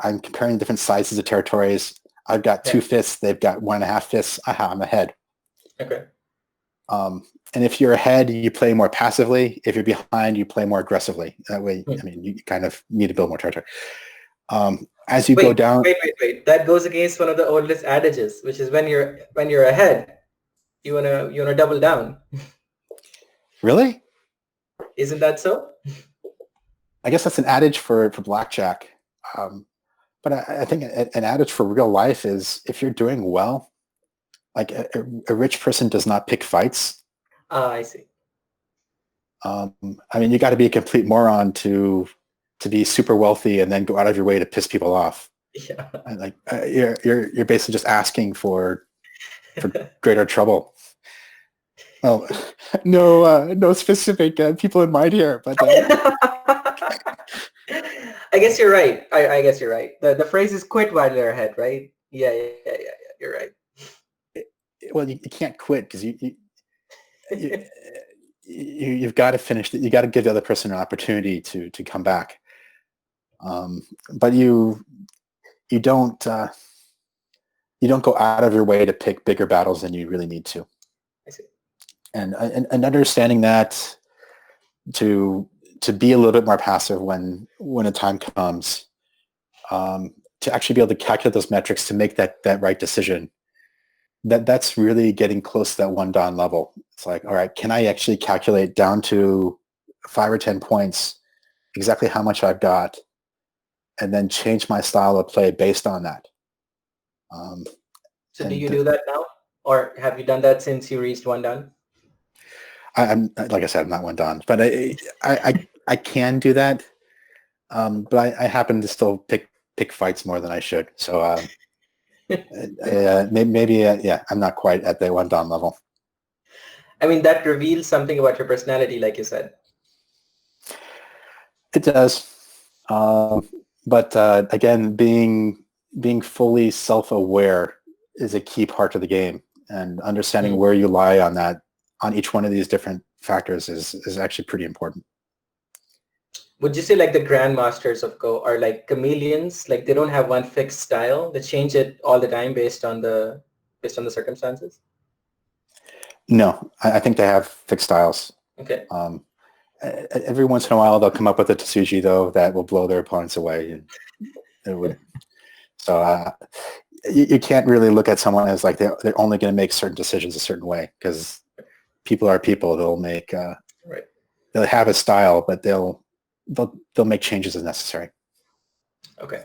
I'm comparing different sizes of territories. I've got 2 fists. They've got 1.5 fists. Aha, I'm ahead. Okay. And if you're ahead, you play more passively. If you're behind, you play more aggressively. That way, I mean, you kind of need to build more territory. As you go down, wait. That goes against one of the oldest adages, which is when you're ahead, you wanna double down. Really? Isn't that so? I guess that's an adage for blackjack. But I think an adage for real life is if you're doing well, like a rich person does not pick fights. I see. I mean, you got to be a complete moron to be super wealthy and then go out of your way to piss people off. Yeah. And like you're basically just asking for greater trouble. Well, no specific people in mind here, but I guess you're right. I guess you're right. The phrase is quit while you're ahead, right? Yeah. You're right. Well, you can't quit because you've got to finish. You got to give the other person an opportunity to come back. But you don't go out of your way to pick bigger battles than you really need to. I see. And understanding that to be a little bit more passive when a time comes, to actually be able to calculate those metrics to make that right decision. That's really getting close to that 1 Dan level. It's like, all right, can I actually calculate down to 5 or 10 points exactly how much I've got, and then change my style of play based on that. So do you do that now? Or have you done that since you reached 1 Dan? I'm like I said, I'm not 1 Dan, but I can do that. But I happen to still pick fights more than I should. So maybe I'm not quite at the 1 Dan level. I mean, that reveals something about your personality, like you said. It does. But again, being fully self-aware is a key part of the game, and understanding where you lie on each one of these different factors is actually pretty important. Would you say like the grandmasters of Go are like chameleons? Like they don't have one fixed style. They change it all the time based on the circumstances? No, I think they have fixed styles. Okay. Every once in a while, they'll come up with a Tsuji though that will blow their opponents away. And it would. So you can't really look at someone as like they're only going to make certain decisions a certain way, because people are people. They'll make right. They'll have a style, but they'll make changes as necessary. Okay.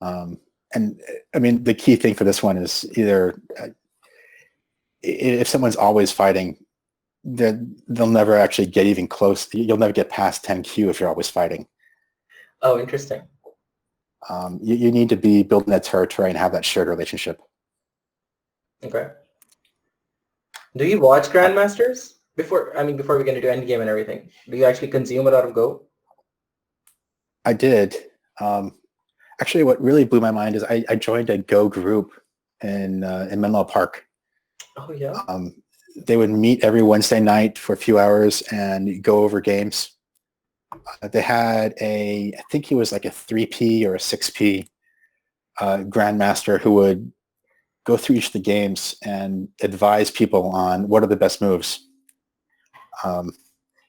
And I mean, the key thing for this one is either if someone's always fighting, they'll never actually get even close. You'll never get past 10Q if you're always fighting. Oh, interesting. You need to be building that territory and have that shared relationship. Okay. Do you watch Grandmasters before we get into endgame and everything? Do you actually consume a lot of Go? I did. Actually, what really blew my mind is I joined a Go group in Menlo Park. Oh yeah. They would meet every Wednesday night for a few hours and go over games. They had I think he was like a 3P or a 6P grandmaster who would go through each of the games and advise people on what are the best moves. It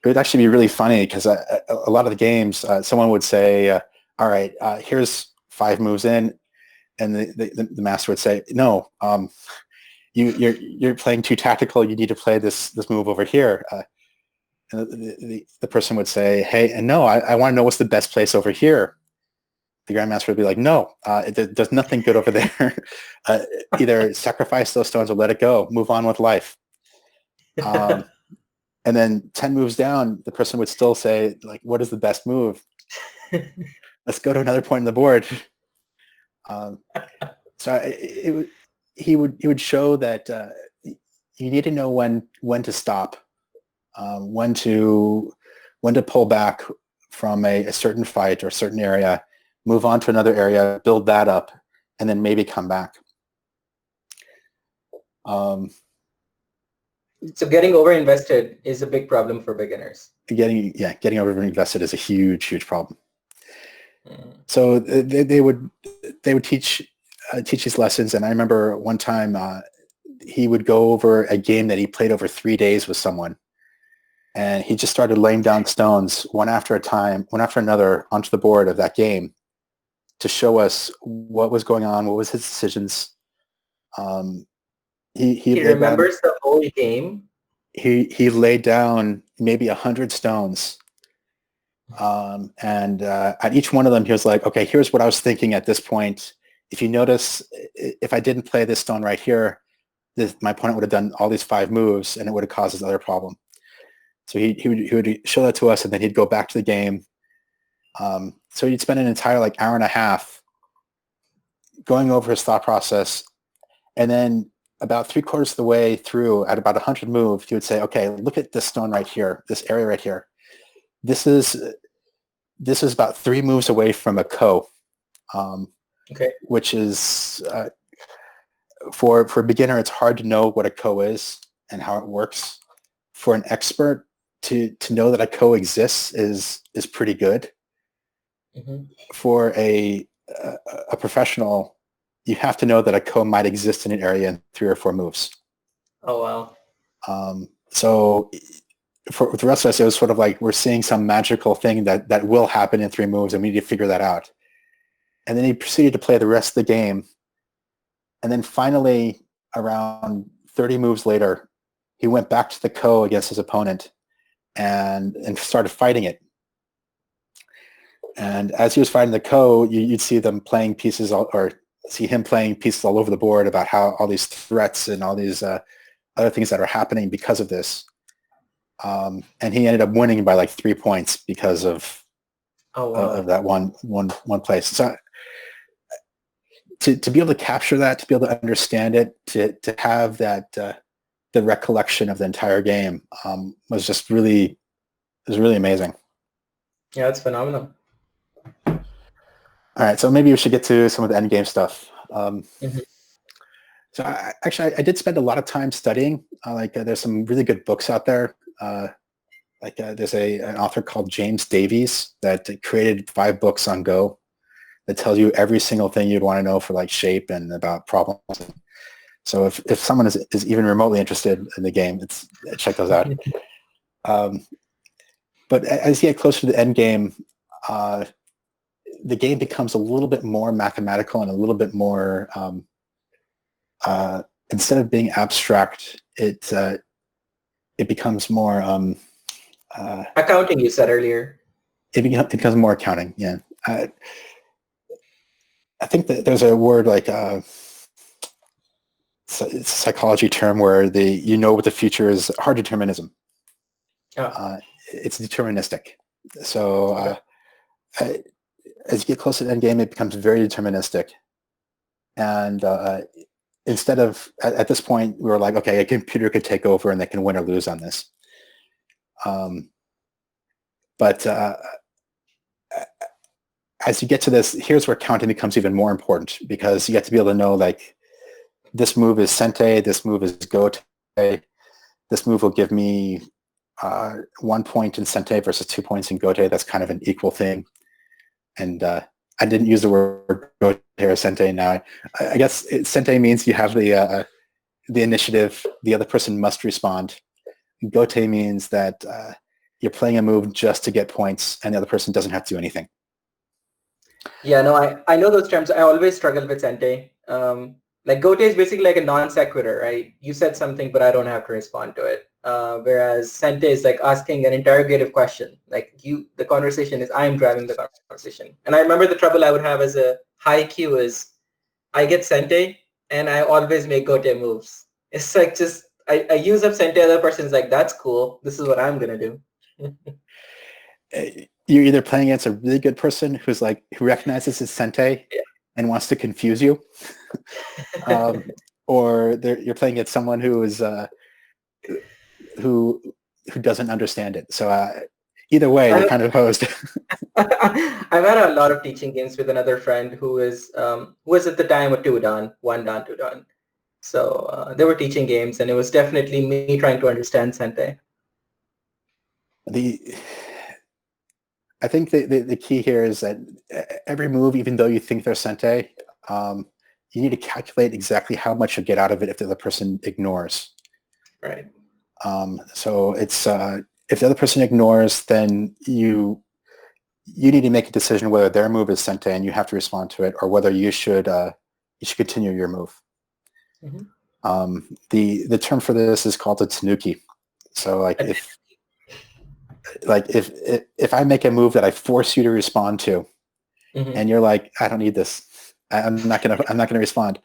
would actually be really funny because a lot of the games, someone would say, all right, here's 5 moves in, and the master would say, no, you're playing too tactical. You need to play this move over here. And the person would say, hey, and no, I want to know what's the best place over here. The grandmaster would be like, no, there's nothing good over there. Either sacrifice those stones or let it go. Move on with life. And then 10 moves down, the person would still say, like, what is the best move? Let's go to another point on the board. So he would show that you need to know when to stop, when to pull back from a certain fight or a certain area, move on to another area, build that up, and then maybe come back. So getting over-invested is a big problem for beginners. Getting over-invested is a huge problem. So they would teach these lessons, and I remember one time he would go over a game that he played over 3 days with someone, and he just started laying down stones one after another onto the board of that game to show us what was going on, what was his decisions. He remembers the whole game. He laid down maybe 100 stones. And at each one of them, he was like, okay, here's what I was thinking at this point. If you notice, if I didn't play this stone right here, my opponent would have done all these 5 moves and it would have caused this other problem. So he would show that to us, and then he'd go back to the game. So he'd spend an entire hour and a half going over his thought process. And then about 3/4 of the way through, at about 100 moves, he would say, okay, look at this stone right here, this area right here. This is about 3 moves away from a ko, which is for a beginner, it's hard to know what a ko is and how it works. For an expert, to know that a ko exists is pretty good. Mm-hmm. For a professional, you have to know that a ko might exist in an area in 3 or 4 moves. Oh wow! So for the rest of us, it was sort of like we're seeing some magical thing that will happen in 3 moves, and we need to figure that out. And then he proceeded to play the rest of the game. And then finally, around 30 moves later, he went back to the ko against his opponent and started fighting it. And as he was fighting the ko, you'd see them playing pieces, or see him playing pieces all over the board about how all these threats and all these other things that are happening because of this. And he ended up winning by 3 points because of that one place. So to be able to capture that, to be able to understand it, to have that the recollection of the entire game was really amazing. Yeah, it's phenomenal. All right, so maybe we should get to some of the end game stuff. So I did spend a lot of time studying. There's some really good books out there. There's an author called James Davies that created 5 books on Go that tells you every single thing you'd want to know for shape and about problems. So if someone is even remotely interested in the game, check those out. But as you get closer to the end game, the game becomes a little bit more mathematical and a little bit more, instead of being abstract, it becomes more accounting, you said earlier. It becomes more accounting, yeah. I think that there's a word it's a psychology term where what the future is, hard determinism. It's deterministic. So as you get closer to the end game, it becomes very deterministic. And instead of, at this point, we were like, okay, a computer could take over and they can win or lose on this. But as you get to this, here's where counting becomes even more important, because you get to be able to know, this move is sente, this move is gote, this move will give me 1 point in sente versus 2 points in gote. That's kind of an equal thing. And I didn't use the word gote or sente now. I guess sente means you have the initiative, the other person must respond. Gote means that you're playing a move just to get points and the other person doesn't have to do anything. Yeah, no, I know those terms. I always struggle with sente. Gote is basically a non sequitur, right? You said something, but I don't have to respond to it. Whereas sente is asking an interrogative question. The conversation is, I'm driving the conversation. And I remember the trouble I would have as a high Q is I get sente and I always make gote moves. It's I use up sente, the other person's that's cool. This is what I'm going to do. You're either playing against a really good person who's who recognizes his sente and wants to confuse you, or you're playing against someone who is who doesn't understand it. So either way, you're kind of hosed. I've had a lot of teaching games with another friend who was at the time a two dan, one dan, two dan. So they were teaching games, and it was definitely me trying to understand Sente. I think the key here is that every move, even though you think they're Sente, you need to calculate exactly how much you get out of it if the other person ignores. Right. So it's if the other person ignores, then you need to make a decision whether their move is Sente and you have to respond to it, or whether you should continue your move. Mm-hmm. The term for this is called a tanuki. So if I make a move that I force you to respond to, mm-hmm. and you're like, I don't need this, I'm not gonna respond.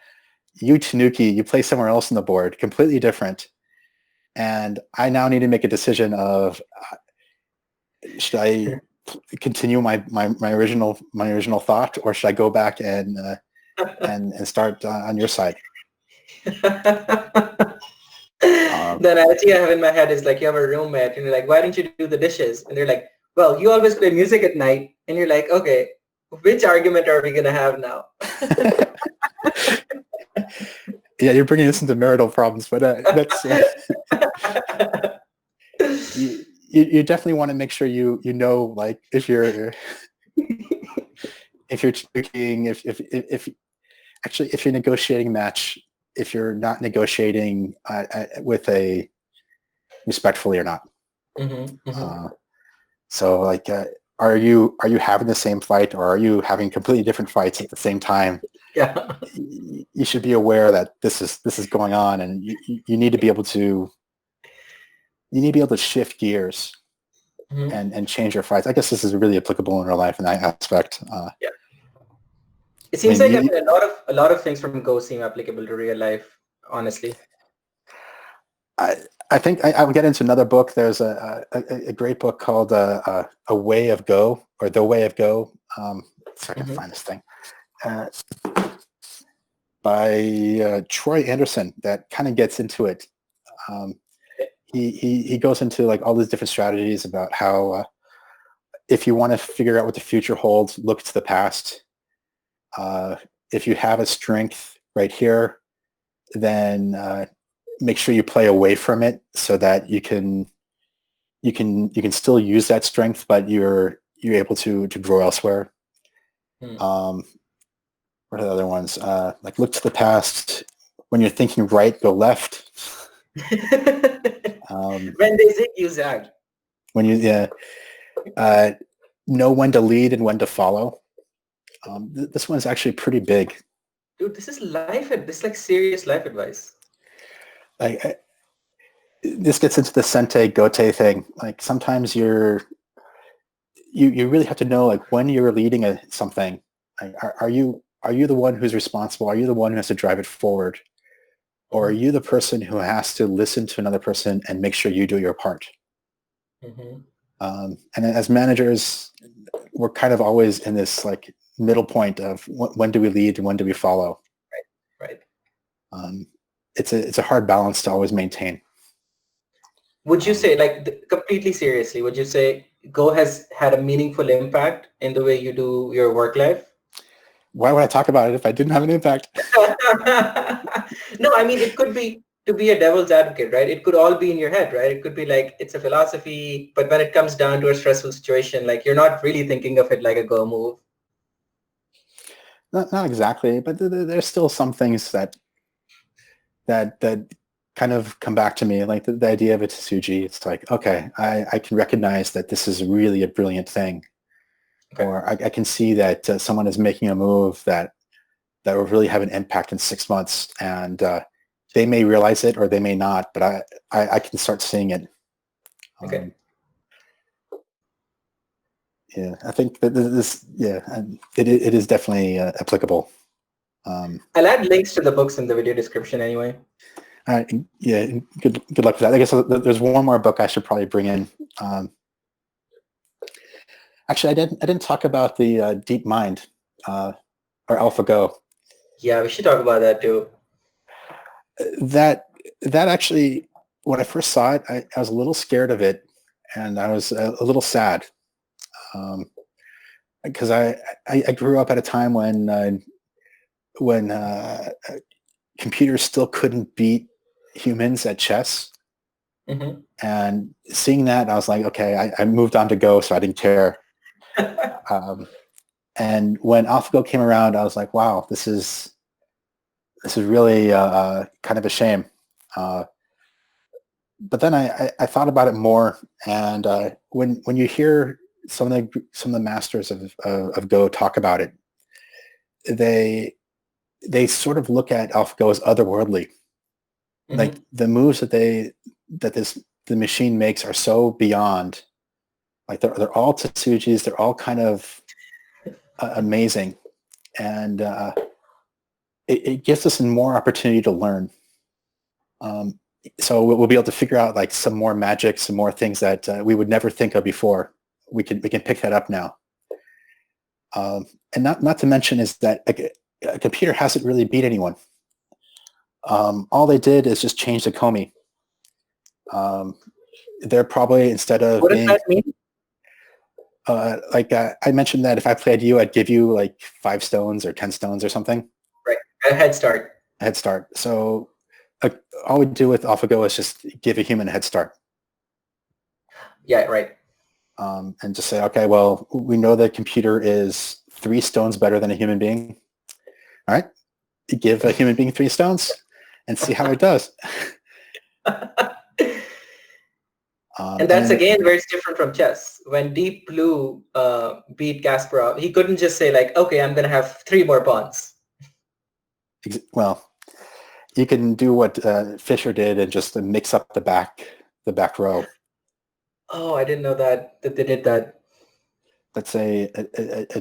You tanuki, you play somewhere else on the board, completely different, and I now need to make a decision of should I continue my original thought, or should I go back and start on your side? The analogy I have in my head is like you have a roommate and you're like, why don't you do the dishes? And they're like, well, you always play music at night. And you're like, okay, which argument are we going to have now? Yeah, you're bringing this into marital problems, but that's you definitely want to make sure you know, like, if you're tweaking, if you're negotiating match, if you're not negotiating with a respectfully or not. Mm-hmm, mm-hmm. So like, are you having the same fight, or are you having completely different fights at the same time? Yeah. You should be aware that this is going on, and you need to be able to shift gears, mm-hmm. and change your fights. I guess this is really applicable in real life in that aspect. Yeah. It seems a lot of things from Go seem applicable to real life, honestly. I think I will get into another book. There's a great book called A Way of Go, or The Way of Go. So I can mm-hmm. find this thing. By Troy Anderson, that kind of gets into it. He goes into like all these different strategies about how if you want to figure out what the future holds, look to the past. If you have a strength right here, then make sure you play away from it so that you can still use that strength, but you're able to grow elsewhere. What are the other ones? Like look to the past. When you're thinking right, go left. When they zig, you zag. When you know when to lead and when to follow. This one's actually pretty big. Dude, this is like serious life advice. Like this gets into the Sente Gote thing. Like sometimes you really have to know, like, when you're leading something. Like, are you the one who's responsible? Are you the one who has to drive it forward? Or are you the person who has to listen to another person and make sure you do your part? Mm-hmm. And as managers, we're kind of always in this like middle point of when do we lead and when do we follow? Right. It's a hard balance to always maintain. Would you say, like, completely seriously, would you say Go has had a meaningful impact in the way you do your work life? Why would I talk about it if I didn't have an impact? No, I mean, it could be, to be a devil's advocate, right? It could all be in your head, right? It could be like, it's a philosophy, but when it comes down to a stressful situation, like, you're not really thinking of it like a Go move. Not exactly, but there's still some things that kind of come back to me, like the idea of a Tsuji. It's like, okay, I can recognize that this is really a brilliant thing. Okay. Or I can see that someone is making a move that will really have an impact in 6 months, and they may realize it or they may not, but I can start seeing it. Okay. Yeah, I think that it is definitely applicable. I'll add links to the books in the video description anyway. Yeah, good luck with that. I guess there's one more book I should probably bring in. Actually, I didn't talk about the Deep Mind or AlphaGo. Yeah, we should talk about that too. That actually when I first saw it, I was a little scared of it, and I was a little sad because I grew up at a time when computers still couldn't beat humans at chess. Mm-hmm. And seeing that, I was like, okay, I moved on to Go, so I didn't care. And when AlphaGo came around, I was like, wow, this is really kind of a shame. But then I thought about it more, and when you hear some of the masters of Go talk about it, they sort of look at AlphaGo as otherworldly. Mm-hmm. Like the moves that the machine makes are so beyond. Like they're all Tetsujis. They're all kind of amazing, and it gives us more opportunity to learn. So we'll be able to figure out like some more magic, some more things that we would never think of before. We can pick that up now. And not to mention is that a computer hasn't really beat anyone. All they did is just change the Komi. They're probably, instead of What does being that mean? I mentioned that if I played you, I'd give you like 5 stones or 10 stones or something. Right, a head start. A head start. So all we do with AlphaGo is just give a human a head start. Yeah, right. And just say, okay, well, we know the computer is 3 stones better than a human being. All right, give a human being 3 stones and see how it does. And that's again where it's different from chess. When Deep Blue beat Kasparov, he couldn't just say like, okay, I'm going to have 3 more pawns. Well, you can do what Fischer did and just mix up the back row. Oh, I didn't know that they did that. That's a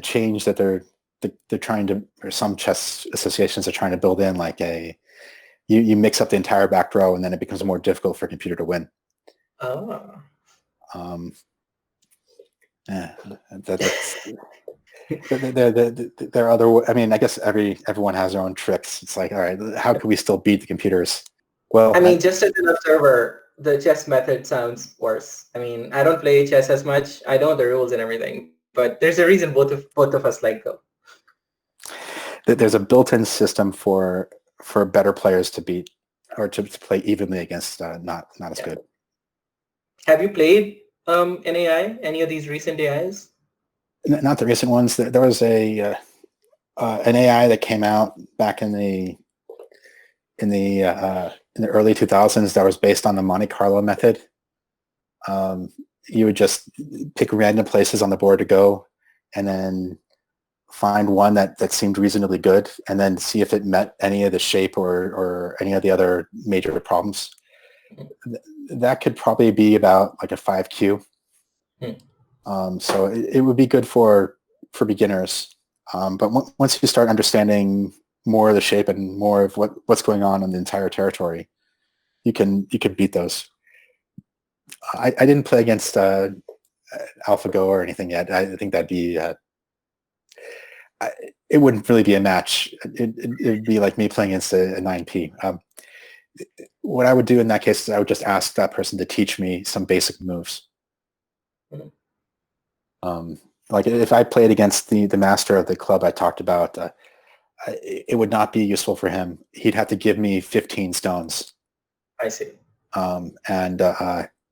change that they're trying to, or some chess associations are trying to build in, like you mix up the entire back row and then it becomes more difficult for a computer to win. Oh. Yeah, there are other. I mean, I guess everyone has their own tricks. It's like, all right, how can we still beat the computers? Well, I mean, just as an observer, the chess method sounds worse. I mean, I don't play chess as much. I know the rules and everything, but there's a reason both of us like Go. There's a built-in system for better players to beat or to play evenly against not as good. Have you played an AI? Any of these recent AIs? Not the recent ones. There was an AI that came out back in the early 2000s that was based on the Monte Carlo method. You would just pick random places on the board to go, and then find one that seemed reasonably good, and then see if it met any of the shape or any of the other major problems. That could probably be about like a 5Q. So it would be good for beginners. But once you start understanding more of the shape and more of what's going on in the entire territory, you can beat those. I didn't play against AlphaGo or anything yet. I think that'd be it wouldn't really be a match. It'd be like me playing against a 9P. What I would do in that case is I would just ask that person to teach me some basic moves. Like if I played against the master of the club I talked about, it would not be useful for him. He'd have to give me 15 stones. I see. And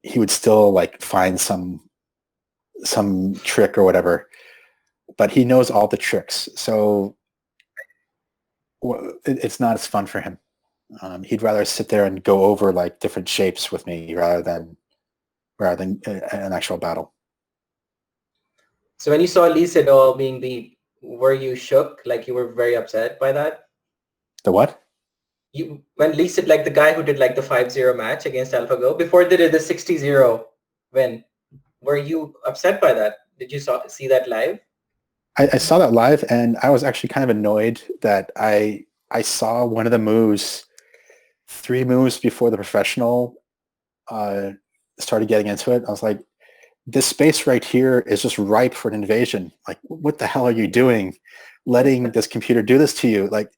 he would still like find some trick or whatever, but he knows all the tricks, so it's not as fun for him. He'd rather sit there and go over like different shapes with me rather than an actual battle. So when you saw Lee Sedol being beat, were you shook? Like you were very upset by that? The what? When Lee Sedol, like the guy who did like the 5-0 match against AlphaGo, before they did the 60-0 win, were you upset by that? Did you see that live? I saw that live, and I was actually kind of annoyed that I saw one of the moves 3 moves before the professional started getting into it. I was like, this space right here is just ripe for an invasion. Like, what the hell are you doing? Letting this computer do this to you? Like,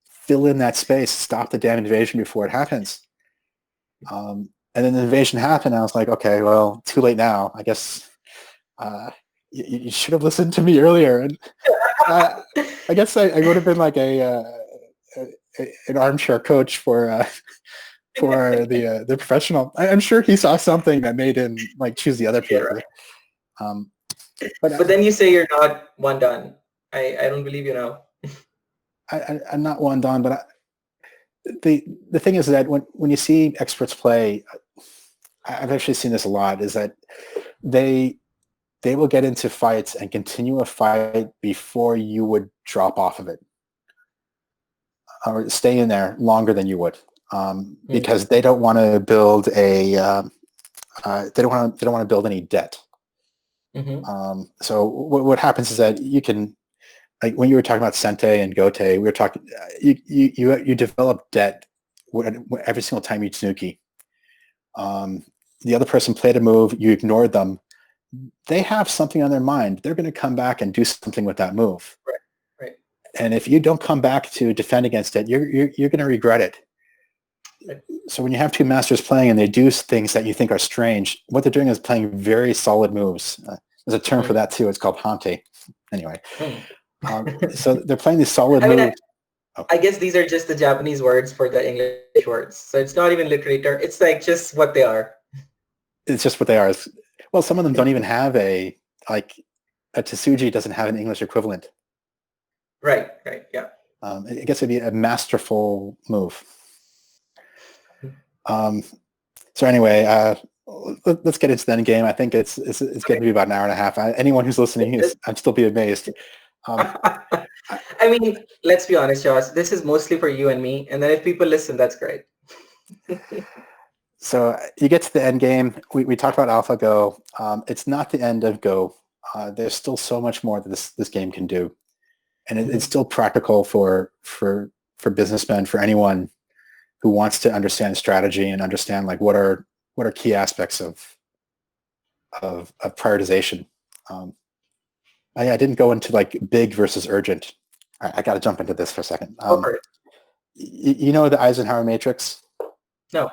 fill in that space. Stop the damn invasion before it happens. And then the invasion happened. And I was like, okay, well, too late now. I guess you should have listened to me earlier. And I guess I would have been like an armchair coach for the professional. I'm sure he saw something that made him like choose the other people. Right. Um, But then you say you're not one done. I don't believe you now. I'm not one done, but the thing is that when you see experts play, I've actually seen this a lot, is that they will get into fights and continue a fight before you would drop off of it or stay in there longer than you would, because they don't want to build they don't want to build any debt. Mm-hmm. So what happens is that you can, like when you were talking about Sente and Gote, we were talking, you develop debt every single time you Tanuki. The other person played a move, you ignored them. They have something on their mind. They're going to come back and do something with that move. Right. And if you don't come back to defend against it, you're going to regret it. Right. So when you have two masters playing and they do things that you think are strange, what they're doing is playing very solid moves. There's a term for that too. It's called hante. Anyway, so they're playing these solid moves. I guess these are just the Japanese words for the English words. So it's not even literature. It's like just what they are. It's just what they are. Well, some of them don't even have a Tsuji doesn't have an English equivalent. Right, yeah. I guess it'd be a masterful move. So anyway, let's get into the end game. I think it's going to be about an hour and a half. Anyone who's listening, I'd still be amazed. I mean, let's be honest, Josh. This is mostly for you and me. And then if people listen, that's great. So you get to the end game. We talked about AlphaGo. It's not the end of Go. There's still so much more that this game can do, and it's still practical for businessmen, for anyone who wants to understand strategy and understand like what are key aspects of prioritization. I didn't go into like big versus urgent. I got to jump into this for a second. You know the Eisenhower matrix? No.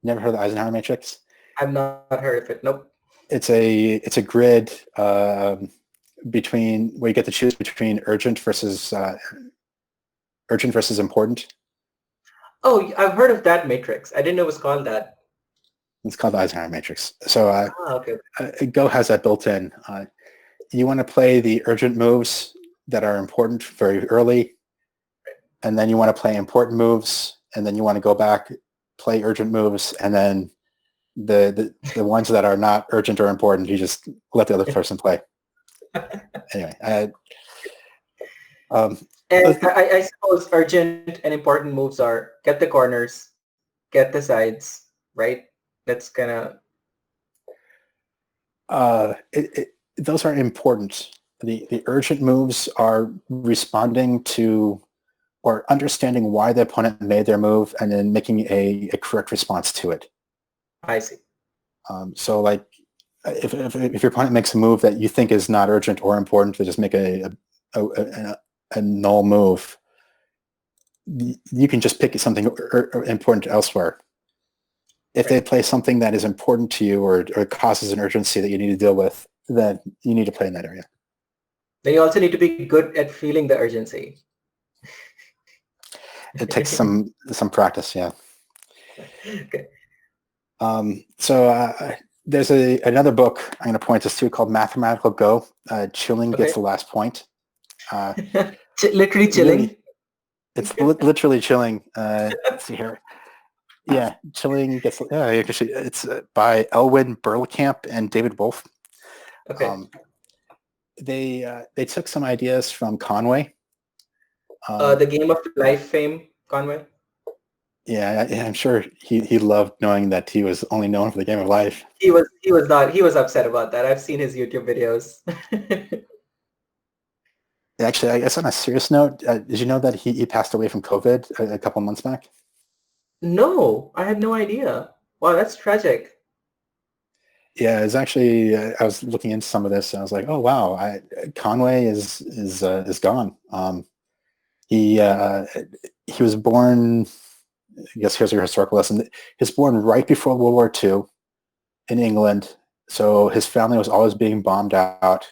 Never heard of the Eisenhower matrix? I've not heard of it. Nope. It's a grid between where you get to choose between urgent versus important. Oh, I've heard of that matrix. I didn't know it was called that. It's called the Eisenhower matrix. So okay. Go has that built in. You want to play the urgent moves that are important very early, and then you want to play important moves, and then you want to go back, play urgent moves, and then the ones that are not urgent or important, you just let the other person play. Anyway, I suppose urgent and important moves are get the corners, get the sides, right? That's kind of those are important. The urgent moves are responding to or understanding why the opponent made their move and then making a correct response to it. I see. So like if your opponent makes a move that you think is not urgent or important, they just make a null move, you can just pick something important elsewhere. If they play something that is important to you or causes an urgency that you need to deal with, then you need to play in that area. Then you also need to be good at feeling the urgency. It takes some practice, yeah. Okay. So there's another book I'm going to point us to called Mathematical Go. Chilling Gets the Last Point. Literally chilling? It's literally chilling. Let's see here. Yeah, Chilling Gets... actually, it's by Elwyn Berlekamp and David Wolf. Okay. They took some ideas from Conway. The Game of Life fame, Conway? Yeah, I'm sure he loved knowing that he was only known for the Game of Life. He was upset about that. I've seen his YouTube videos. Actually, I guess on a serious note, did you know that he passed away from COVID a couple months back? No, I had no idea. Wow, that's tragic. Yeah, it's actually. I was looking into some of this, and I was like, "Oh wow, Conway is gone." He was born I guess here's your historical lesson. He was born right before World War II in England, so his family was always being bombed out.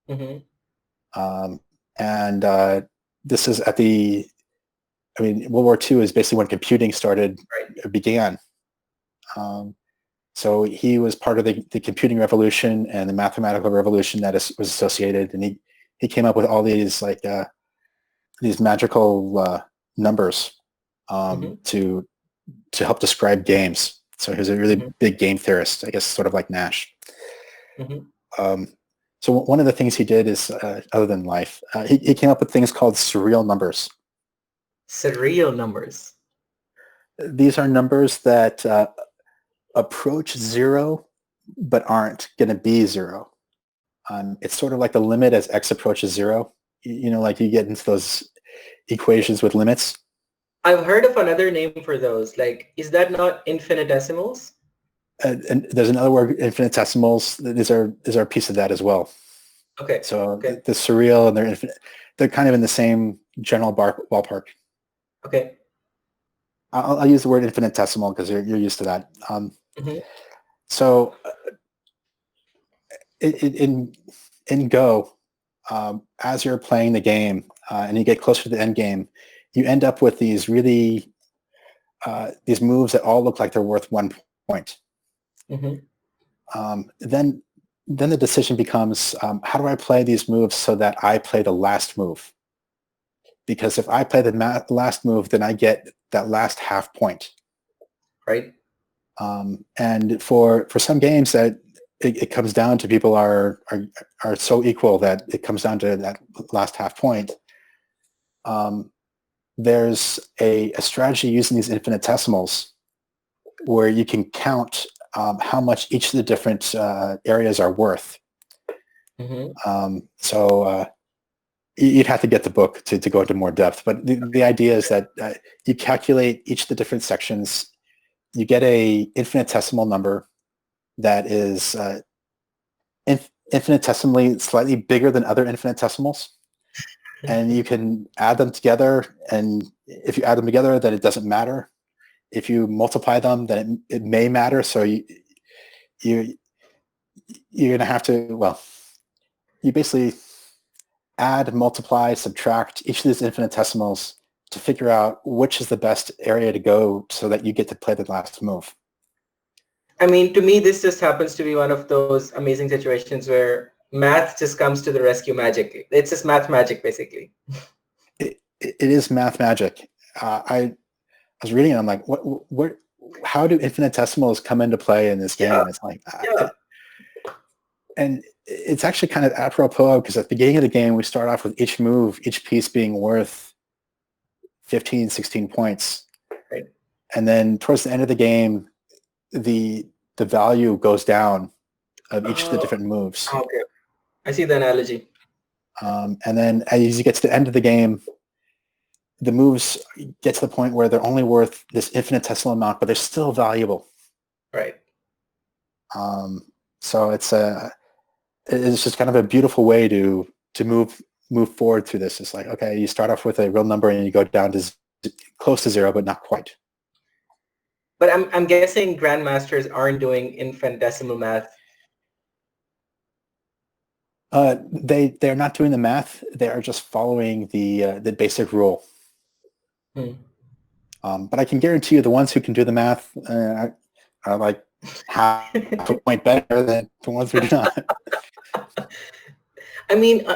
Mm-hmm. And this is at the, I mean, World War II is basically when computing began. So he was part of the computing revolution and the mathematical revolution that was associated, and he came up with all these these magical numbers to help describe games. So he was a really big game theorist, I guess, sort of like Nash. So one of the things he did is, other than life, he came up with things called surreal numbers. Surreal numbers. These are numbers that approach zero, but aren't going to be zero. It's sort of like the limit as x approaches zero. You know, like you get into those equations with limits. I've heard of another name for those. Like, is that not infinitesimals? And there's another word, infinitesimals. These are a piece of that as well. Okay. So the surreal and they're kind of in the same general ballpark. Okay. I'll use the word infinitesimal because you're used to that. So in Go, as you're playing the game and you get closer to the end game, you end up with these really these moves that all look like they're worth 1 point. Then the decision becomes, how do I play these moves so that I play the last move? Because if I play the last move, then I get that last half point. Right. And for some games that it comes down to people are so equal that it comes down to that last half point. There's a strategy using these infinitesimals where you can count how much each of the different areas are worth. So you'd have to get the book to go into more depth. But the idea is that you calculate each of the different sections. You get a infinitesimal number that is infinitesimally slightly bigger than other infinitesimals. And you can add them together. And if you add them together, then it doesn't matter. If you multiply them, then it may matter. So you're going to have to, well, you basically add, multiply, subtract each of these infinitesimals to figure out which is the best area to go so that you get to play the last move. I mean, to me, this just happens to be one of those amazing situations where math just comes to the rescue magically. It's just math magic, basically. It is math magic. I was reading it. I'm like, what? How do infinitesimals come into play in this game? Yeah. It's like, and it's actually kind of apropos because at the beginning of the game, we start off with each move, each piece being worth 15, 16 points. Right. And then towards the end of the game, the value goes down of each of the different moves. Okay. I see the analogy. And then as you get to the end of the game, the moves get to the point where they're only worth this infinitesimal amount, but they're still valuable. Right. So it's just kind of a beautiful way to move forward through this. It's like, okay, you start off with a real number and you go down to close to zero, but not quite. But I'm guessing grandmasters aren't doing infinitesimal math. They're not doing the math. They are just following the basic rule. But I can guarantee you the ones who can do the math are like half a point better than the ones who do not. I mean,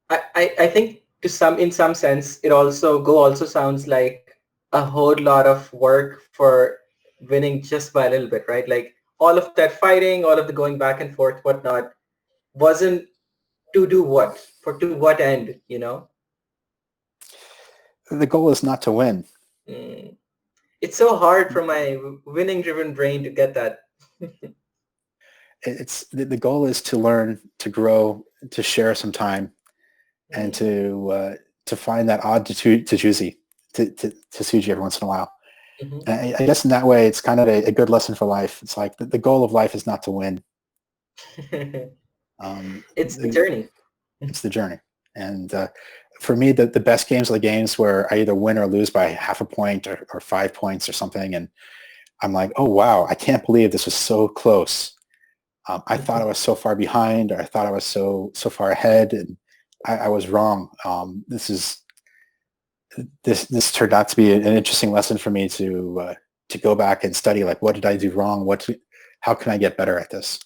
I think in some sense, it also sounds like a whole lot of work for winning just by a little bit, right? Like all of that fighting, all of the going back and forth, whatnot, wasn't to do what? To what end, you know? The goal is not to win. It's so hard for my winning-driven brain to get that. It's the goal is to learn, to grow, to share some time, and to find that odd to Suji every once in a while. And I guess in that way, it's kind of a good lesson for life. It's like the goal of life is not to win. It's the journey. It's the journey. And for me, the best games are the games where I either win or lose by half a point or 5 points or something. And I'm like, oh, wow, I can't believe this was so close. I thought I was so far behind, or I thought I was so far ahead, and I was wrong. This turned out to be an interesting lesson for me to go back and study, like, what did I do wrong? How can I get better at this?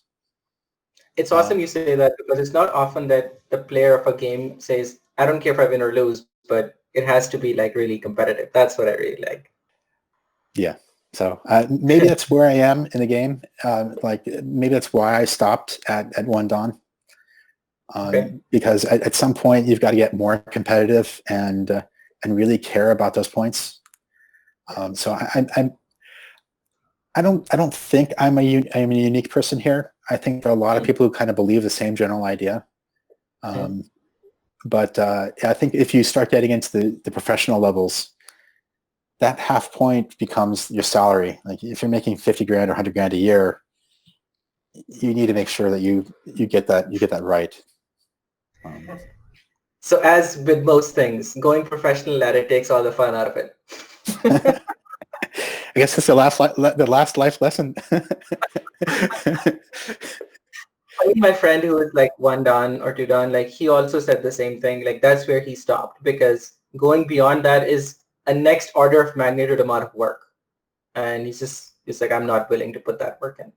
It's awesome you say that, because it's not often that the player of a game says, I don't care if I win or lose, but it has to be like really competitive. That's what I really like. Yeah. So maybe that's where I am in the game. Like maybe that's why I stopped at 1 Dawn. Because at some point you've got to get more competitive and really care about those points. So I don't think I'm a unique person here. I think there are a lot of people who kind of believe the same general idea. But I think if you start getting into the professional levels, that half point becomes your salary. Like if you're making 50 grand or 100 grand a year, you need to make sure that you get that right. So as with most things, going professional at it takes all the fun out of it. I guess it's the last life lesson. I mean, my friend who was like 1 Dan or 2 Dan, like he also said the same thing. Like that's where he stopped, because going beyond that is a next order of magnitude amount of work. And he's like, I'm not willing to put that work in.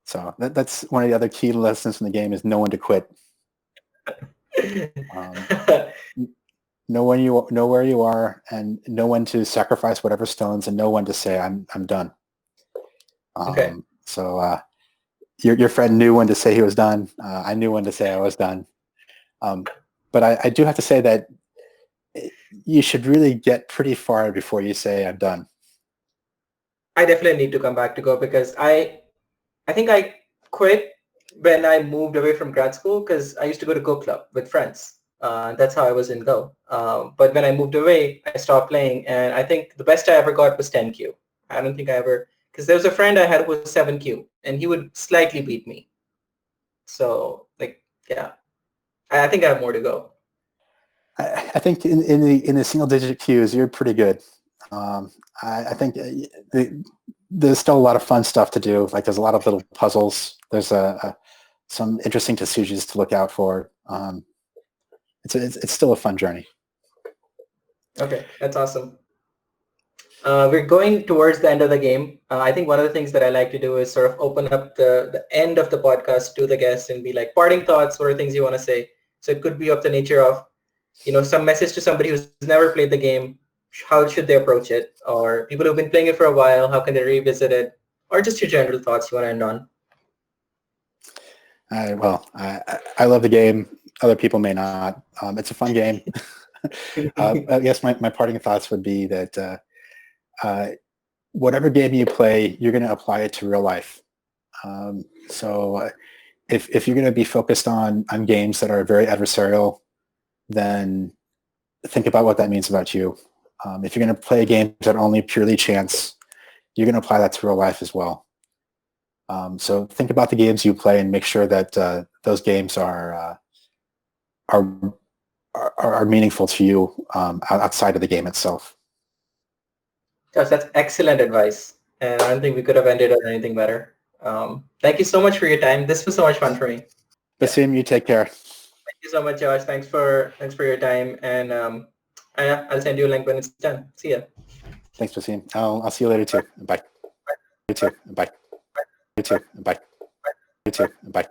So that's one of the other key lessons from the game is know when to quit. Know where you are, and know when to sacrifice whatever stones, and know when to say I'm done. So your friend knew when to say he was done. I knew when to say I was done. But I do have to say that you should really get pretty far before you say I'm done. I definitely need to come back to Go, because I think I quit when I moved away from grad school, because I used to go to Go Club with friends. That's how I was in Go. But when I moved away, I stopped playing, and I think the best I ever got was 10Q. I don't think I ever, because there was a friend I had who was 7Q, and he would slightly beat me. So like, yeah, I think I have more to go. I think in the single digit queues, you're pretty good. I think there's still a lot of fun stuff to do. Like there's a lot of little puzzles. There's some interesting Tsushis to look out for. It's still a fun journey. Okay, that's awesome. We're going towards the end of the game. I think one of the things that I like to do is sort of open up the end of the podcast to the guests and be like, parting thoughts, what are things you want to say? So it could be of the nature of, some message to somebody who's never played the game. How should they approach it? Or people who've been playing it for a while, how can they revisit it? Or just your general thoughts you want to end on. I love the game. Other people may not. It's a fun game. I guess my parting thoughts would be that whatever game you play, you're going to apply it to real life. So if you're going to be focused on games that are very adversarial, then think about what that means about you. If you're going to play games that are only purely chance, you're going to apply that to real life as well. So think about the games you play and make sure that those games are meaningful to you outside of the game itself. Josh, that's excellent advice. And I don't think we could have ended on anything better. Thank you so much for your time. This was so much fun for me. Basim, you take care. Thank you so much, Josh. Thanks for your time. And I'll send you a link when it's done. See ya. Thanks, Basim. I'll see you later too. Bye. You too. Bye. You too. Bye. You too. Bye.